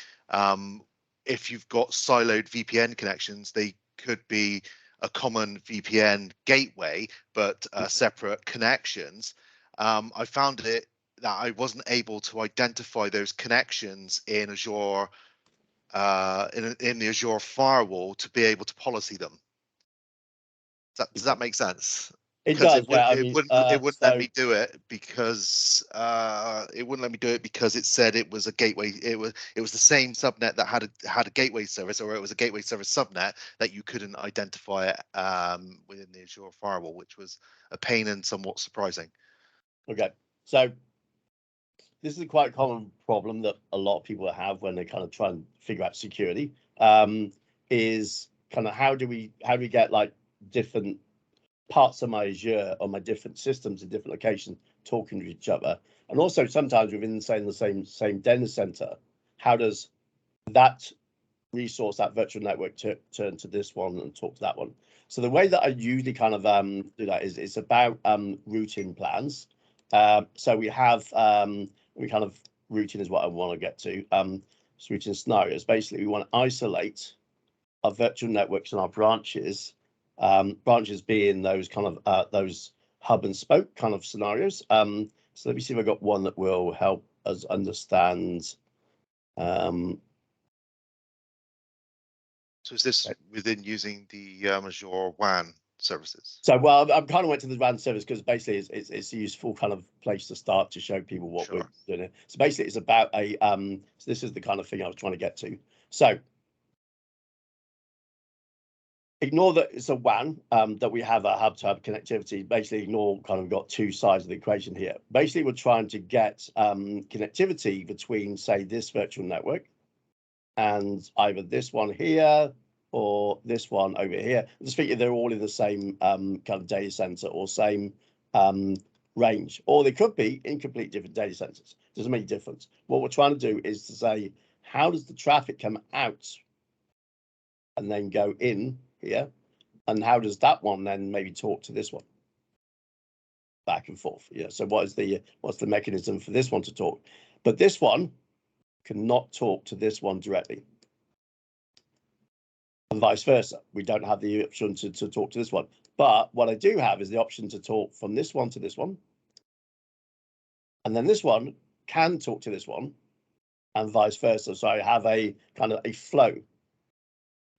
if you've got siloed VPN connections, they could be a common VPN gateway, but separate connections. I found it that I wasn't able to identify those connections in Azure, in the Azure firewall, to be able to policy them. Does that make sense? It does. It wouldn't let me do it because it said it was a gateway. It was the same subnet that had a gateway service, or it was a gateway service subnet that you couldn't identify it within the Azure firewall, which was a pain and somewhat surprising. Okay, so this is a quite common problem that a lot of people have when they kind of try and figure out security. Is kind of how do we get like different parts of my Azure or my different systems in different locations talking to each other, and also sometimes within the same data center, how does that resource, that virtual network, turn to this one and talk to that one? So the way that I usually kind of do that is it's about routing plans. So we have routing is what I want to get to. Routing scenarios. Basically, we want to isolate our virtual networks and our branches. Branches being those kind of those hub and spoke kind of scenarios. So let me see if I've got one that will help us understand. So is this within using the Azure WAN services? So, well, I kind of went to the WAN service because basically it's a useful kind of place to start to show people what we're doing. So basically it's about a, so this is the kind of thing I was trying to get to. So ignore that it's a WAN, that we have a hub-to-hub connectivity. Basically ignore kind of got two sides of the equation here. Basically, we're trying to get connectivity between, say, this virtual network and either this one here or this one over here. Just figure they're all in the same kind of data center or same range, or they could be in complete different data centers. Doesn't make a difference. What we're trying to do is to say, how does the traffic come out and then go in here, and how does that one then maybe talk to this one back and forth? Yeah. So what's the mechanism for this one to talk? But this one cannot talk to this one directly, and vice versa. We don't have the option to talk to this one. But what I do have is the option to talk from this one to this one, and then this one can talk to this one, and vice versa. So I have a kind of a flow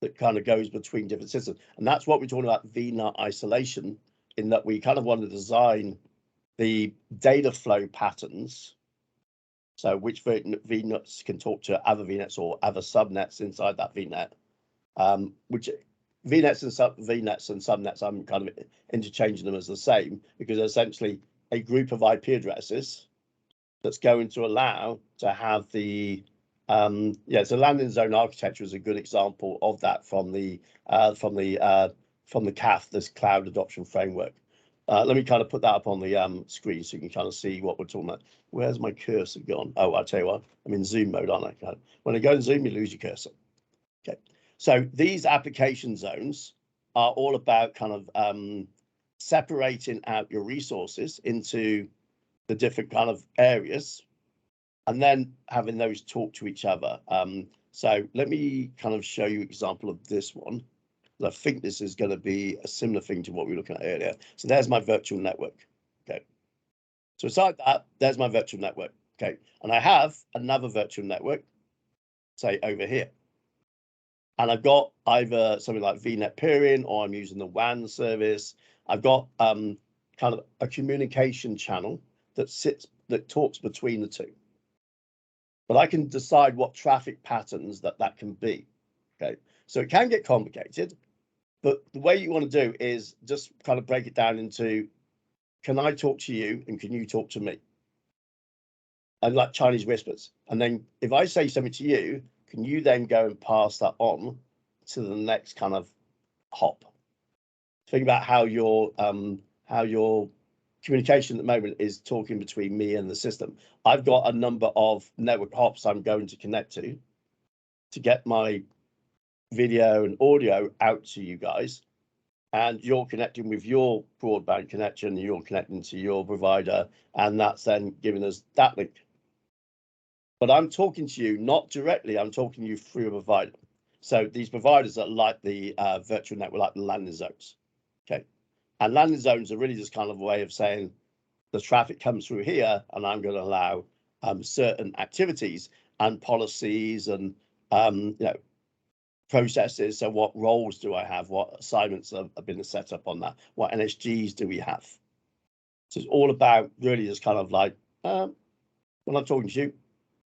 that kind of goes between different systems. And that's what we're talking about VNet isolation, in that we kind of want to design the data flow patterns. So which VNets can talk to other VNets or other subnets inside that VNet, which VNets and subnets, I'm kind of interchanging them as the same, because they're essentially a group of IP addresses that's going to allow to have the so landing zone architecture is a good example of that from the CAF, this Cloud Adoption Framework. Let me kind of put that up on the screen so you can kind of see what we're talking about. Where's my cursor gone? Oh, I'll tell you what, I'm in Zoom mode, aren't I? When I go in Zoom, you lose your cursor. Okay, so these application zones are all about kind of separating out your resources into the different kind of areas, and then having those talk to each other. So let me kind of show you an example of this one. I think this is going to be a similar thing to what we were looking at earlier. So there's my virtual network. Okay. So aside that, there's my virtual network. Okay. And I have another virtual network, say over here. And I've got either something like VNet peering, or I'm using the WAN service. I've got kind of a communication channel that talks between the two. But I can decide what traffic patterns that can be. Okay, so it can get complicated, But the way you want to do is just kind of break it down into, can I talk to you and can you talk to me? And like Chinese whispers. And then if I say something to you, can you then go and pass that on to the next kind of hop? Think about how your communication at the moment is talking between me and the system. I've got a number of network hops I'm going to connect to get my video and audio out to you guys. And you're connecting with your broadband connection, you're connecting to your provider, and that's then giving us that link. But I'm talking to you not directly, I'm talking to you through a provider. So these providers are like the virtual network, like the landing zones. Okay. And landing zones are really just kind of a way of saying the traffic comes through here, and I'm going to allow certain activities and policies and processes. So what roles do I have? What assignments have been set up on that? What NSGs do we have? So it's all about really just kind of like, when I'm talking to you,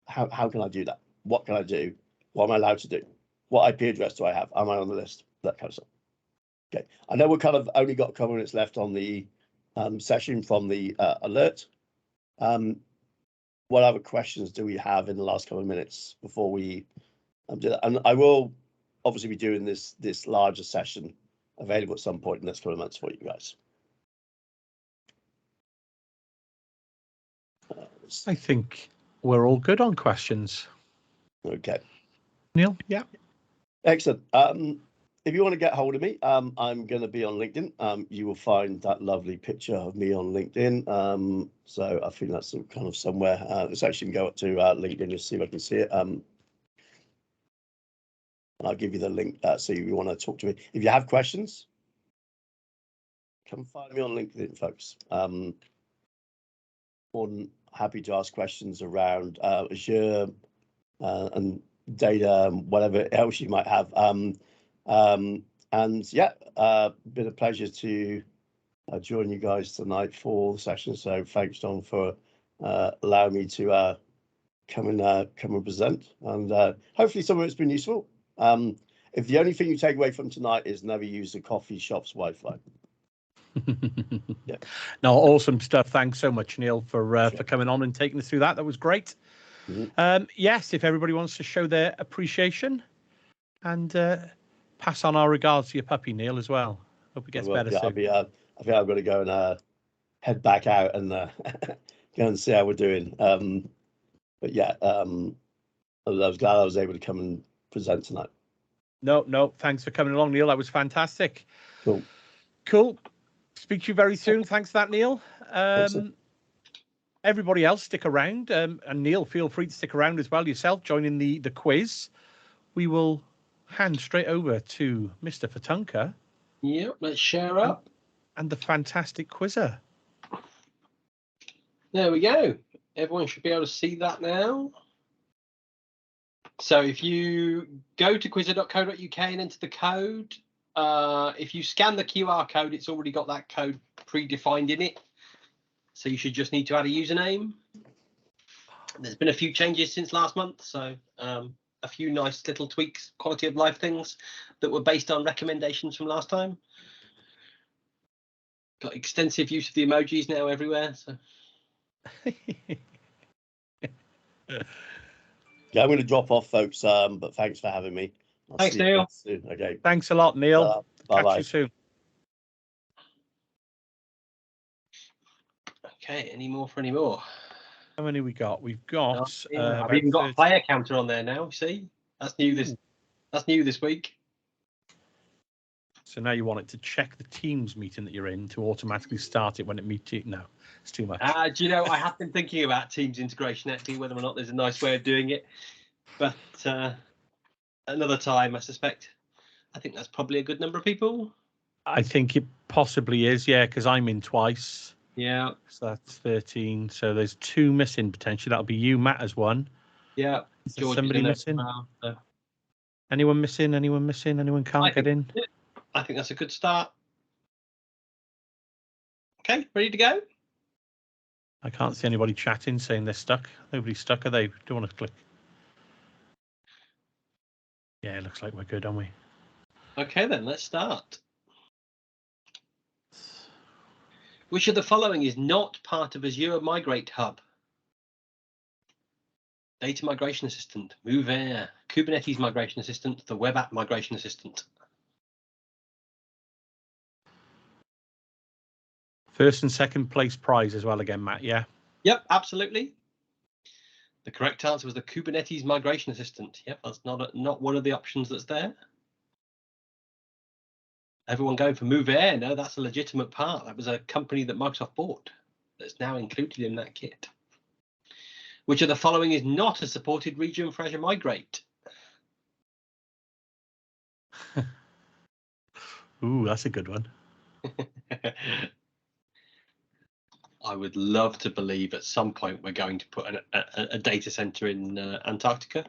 how can I do that? What can I do? What am I allowed to do? What IP address do I have? Am I on the list? That kind of stuff. Okay, I know we've kind of only got a couple minutes left on the session from the alert. What other questions do we have in the last couple of minutes before we do that? And I will obviously be doing this larger session available at some point in the next couple of months for you guys. I think we're all good on questions. Okay. Neil? Yeah. Excellent. If you want to get hold of me, I'm going to be on LinkedIn. You will find that lovely picture of me on LinkedIn. So I think that's kind of somewhere. Let's actually go up to LinkedIn just see if I can see it. And I'll give you the link so if you want to talk to me. If you have questions, come find me on LinkedIn, folks. More than happy to ask questions around Azure and data and whatever else you might have. And yeah, been a pleasure to join you guys tonight for the session. So thanks, John, for allowing me to come and present. And hopefully some of it's been useful. If the only thing you take away from tonight is never use the coffee shop's Wi-Fi. Yeah. No, awesome stuff. Thanks so much, Neil, for coming on and taking us through that. That was great. Mm-hmm. Yes, if everybody wants to show their appreciation and pass on our regards to your puppy, Neil, as well. Hope it gets better soon. I think I've got to go and head back out and go and see how we're doing. But yeah, I was glad I was able to come and present tonight. No, thanks for coming along, Neil. That was fantastic. Cool. Speak to you very soon. Thanks for that, Neil. Everybody else, stick around. And Neil, feel free to stick around as well yourself, joining the quiz. We will hand straight over to Mr. Fatunka. Yep, let's share up. And the fantastic quizzer. There we go. Everyone should be able to see that now. So if you go to quizzer.co.uk and enter the code, if you scan the QR code, it's already got that code predefined in it. So you should just need to add a username. There's been a few changes since last month, so a few nice little tweaks, quality of life things that were based on recommendations from last time. Got extensive use of the emojis now everywhere. So. Yeah, I'm going to drop off, folks. But thanks for having me. Thanks, Neil. Okay. Thanks a lot, Neil. Bye-bye. Catch you soon. Okay, any more for any more? How many we got? We've got. I've even got a player counter on there now. See, that's new this week. So now you want it to check the Teams meeting that you're in to automatically start it when it meets you. No, it's too much. Do you know, I have been thinking about Teams integration, actually, whether or not there's a nice way of doing it. But another time, I suspect. I think that's probably a good number of people. I think it possibly is, yeah, because I'm in twice. Yeah. So that's 13. So there's 2 missing potentially. That'll be you, Matt, as one. Yeah. Is there somebody missing? So. Anyone missing? Anyone missing? Anyone can't get in? I think that's a good start. Okay, ready to go? I can't see anybody chatting saying they're stuck. Nobody's stuck, are they? Do want to click? Yeah, it looks like we're good, aren't we? Okay, then let's start. Which of the following is not part of Azure Migrate Hub? Data Migration Assistant, MoveAir, Kubernetes Migration Assistant, the Web App Migration Assistant. First and second place prize as well again, Matt, yeah? Yep, absolutely. The correct answer was the Kubernetes Migration Assistant. Yep, that's not one of the options that's there. Everyone going for MoveAir? No, that's a legitimate part. That was a company that Microsoft bought that's now included in that kit. Which of the following is not a supported region for Azure Migrate? Ooh, that's a good one. I would love to believe at some point we're going to put a data center in Antarctica.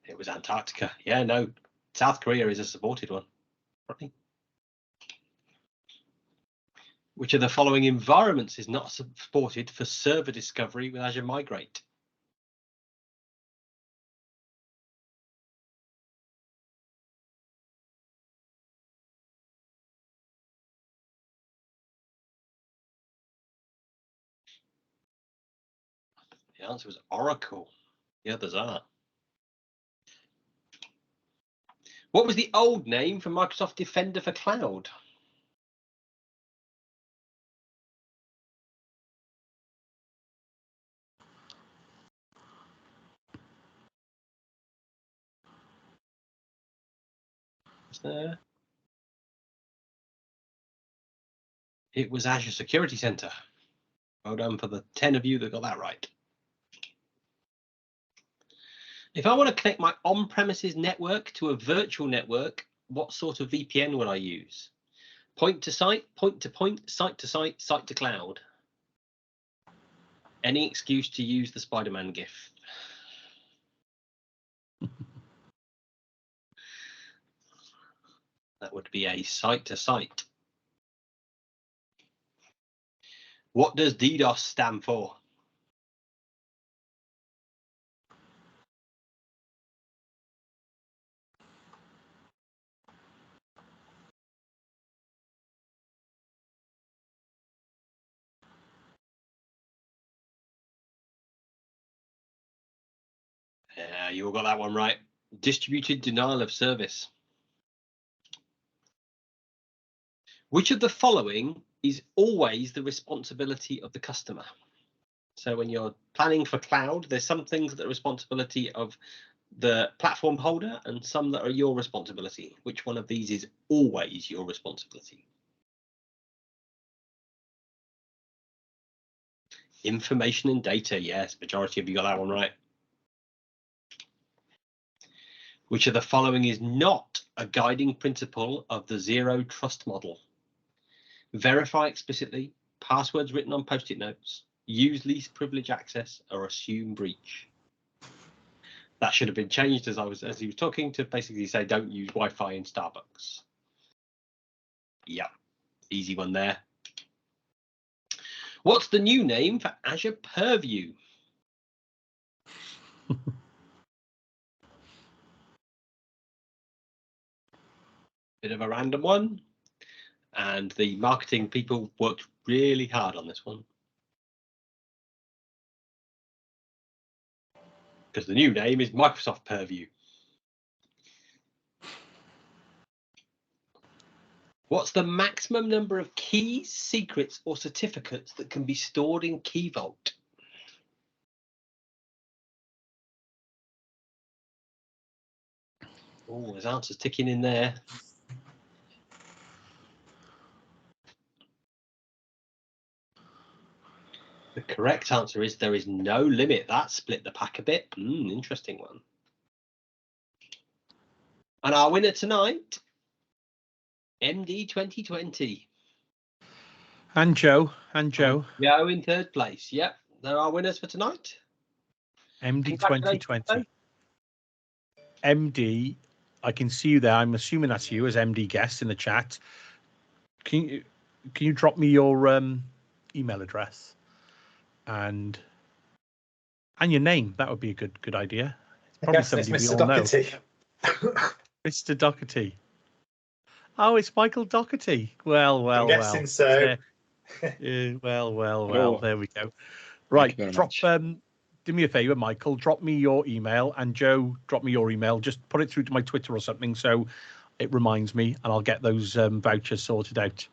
It was Antarctica. Yeah, no, South Korea is a supported one. Right. Which of the following environments is not supported for server discovery with Azure Migrate? The answer was Oracle. The others are. What was the old name for Microsoft Defender for Cloud? Is there? It was Azure Security Center. Well done for the 10 of you that got that right. If I want to connect my on-premises network to a virtual network, what sort of VPN would I use? Point to site, point to point, site to site, site to cloud. Any excuse to use the Spider-Man GIF. That would be a site to site. What does DDoS stand for? Yeah, you all got that one right. Distributed denial of service. Which of the following is always the responsibility of the customer? So when you're planning for cloud, there's some things that are responsibility of the platform holder and some that are your responsibility. Which one of these is always your responsibility? Information and data. Yes, majority of you got that one right. Which of the following is not a guiding principle of the zero trust model? Verify explicitly, passwords written on post-it notes, use least privilege access, or assume breach. That should have been changed as he was talking to basically say don't use Wi-Fi in Starbucks. Yeah, easy one there. What's the new name for Azure Purview? Bit of a random one. And the marketing people worked really hard on this one. Because the new name is Microsoft Purview. What's the maximum number of keys, secrets, or certificates that can be stored in Key Vault? Oh, there's answers ticking in there. The correct answer is there is no limit. That split the pack a bit. Interesting one. And our winner tonight, MD 2020. And Joe. Joe in third place. Yep, they're our winners for tonight. MD 2020. MD, I can see you there. I'm assuming that's you as MD guest in the chat. Can you drop me your email address and your name? That would be a good idea. Probably Yes, it's somebody we Mr. all know. Doherty. Mr. Doherty. Oh, it's Michael Doherty. Well. I'm guessing so. Well. Oh, There we go. thank Right, you very drop. much. Do me a favor, Michael. Drop me your email, and Joe, drop me your email. Just put it through to my Twitter or something, so it reminds me, and I'll get those vouchers sorted out.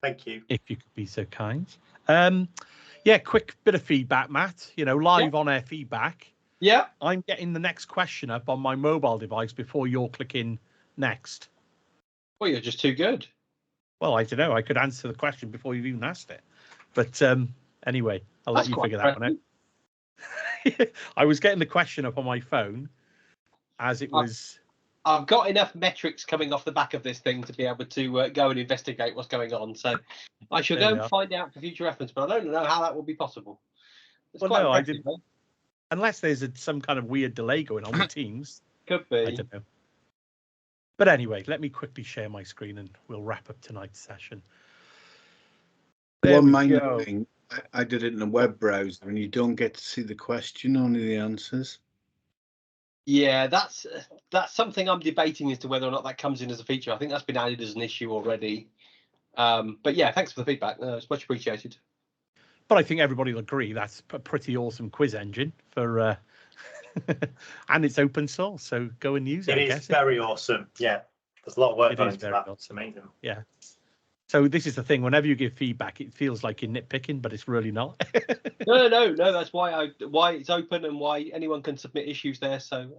Thank you. If you could be so kind. Yeah, quick bit of feedback, Matt. You know, live on air feedback. Yeah. I'm getting the next question up on my mobile device before you're clicking next. Well, you're just too good. Well, I don't know. I could answer the question before you've even asked it. But anyway, I'll That's let you quite figure that one out. I was getting the question up on my phone as it was. I've got enough metrics coming off the back of this thing to be able to go and investigate what's going on. So I shall go and find out for future reference, but I don't know how that will be possible. It's well, quite no, I impressive, didn't. Unless there's some kind of weird delay going on with Teams. Could be. I don't know. But anyway, let me quickly share my screen and we'll wrap up tonight's session. There One we minor go. thing, I did it in a web browser and you don't get to see the question, only the answers. Yeah, that's something I'm debating as to whether or not that comes in as a feature. I think that's been added as an issue already. But yeah, thanks for the feedback. It's much appreciated. But I think everybody will agree that's a pretty awesome quiz engine for, and it's open source, so go and use it. It is very awesome. Yeah, there's a lot of work gone into that. Awesome. It's amazing. Yeah. So this is the thing. Whenever you give feedback, it feels like you're nitpicking, but it's really not. No. That's why it's open and why anyone can submit issues there. So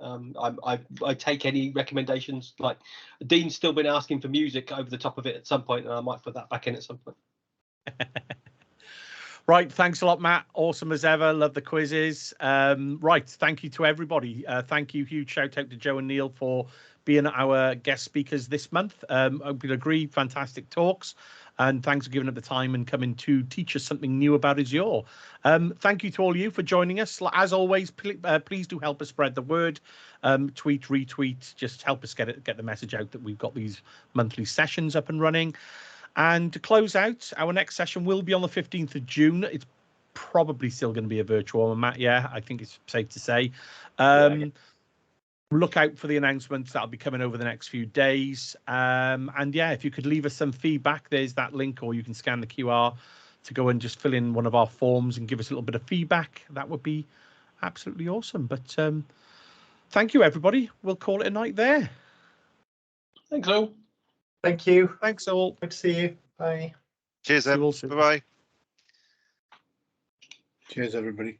I take any recommendations. Like Dean's still been asking for music over the top of it at some point, and I might put that back in at some point. Right, thanks a lot, Matt. Awesome as ever. Love the quizzes. Right, thank you to everybody. Thank you. Huge shout out to Joe and Neil for being our guest speakers this month. I hope you'll agree. Fantastic talks. And thanks for giving up the time and coming to teach us something new about Azure. Thank you to all you for joining us. As always, please do help us spread the word. Tweet, retweet, just help us get the message out that we've got these monthly sessions up and running. And to close out, our next session will be on the 15th of June. It's probably still going to be a virtual one, Matt. Yeah, I think it's safe to say. Look out for the announcements that'll be coming over the next few days. And yeah, if you could leave us some feedback, there's that link, or you can scan the QR to go and just fill in one of our forms and give us a little bit of feedback. That would be absolutely awesome. But thank you, everybody. We'll call it a night there. Thanks all. Thank you. Thanks all. Good to see you. Bye. Cheers, See you all Em. soon. Bye-bye. Cheers, everybody.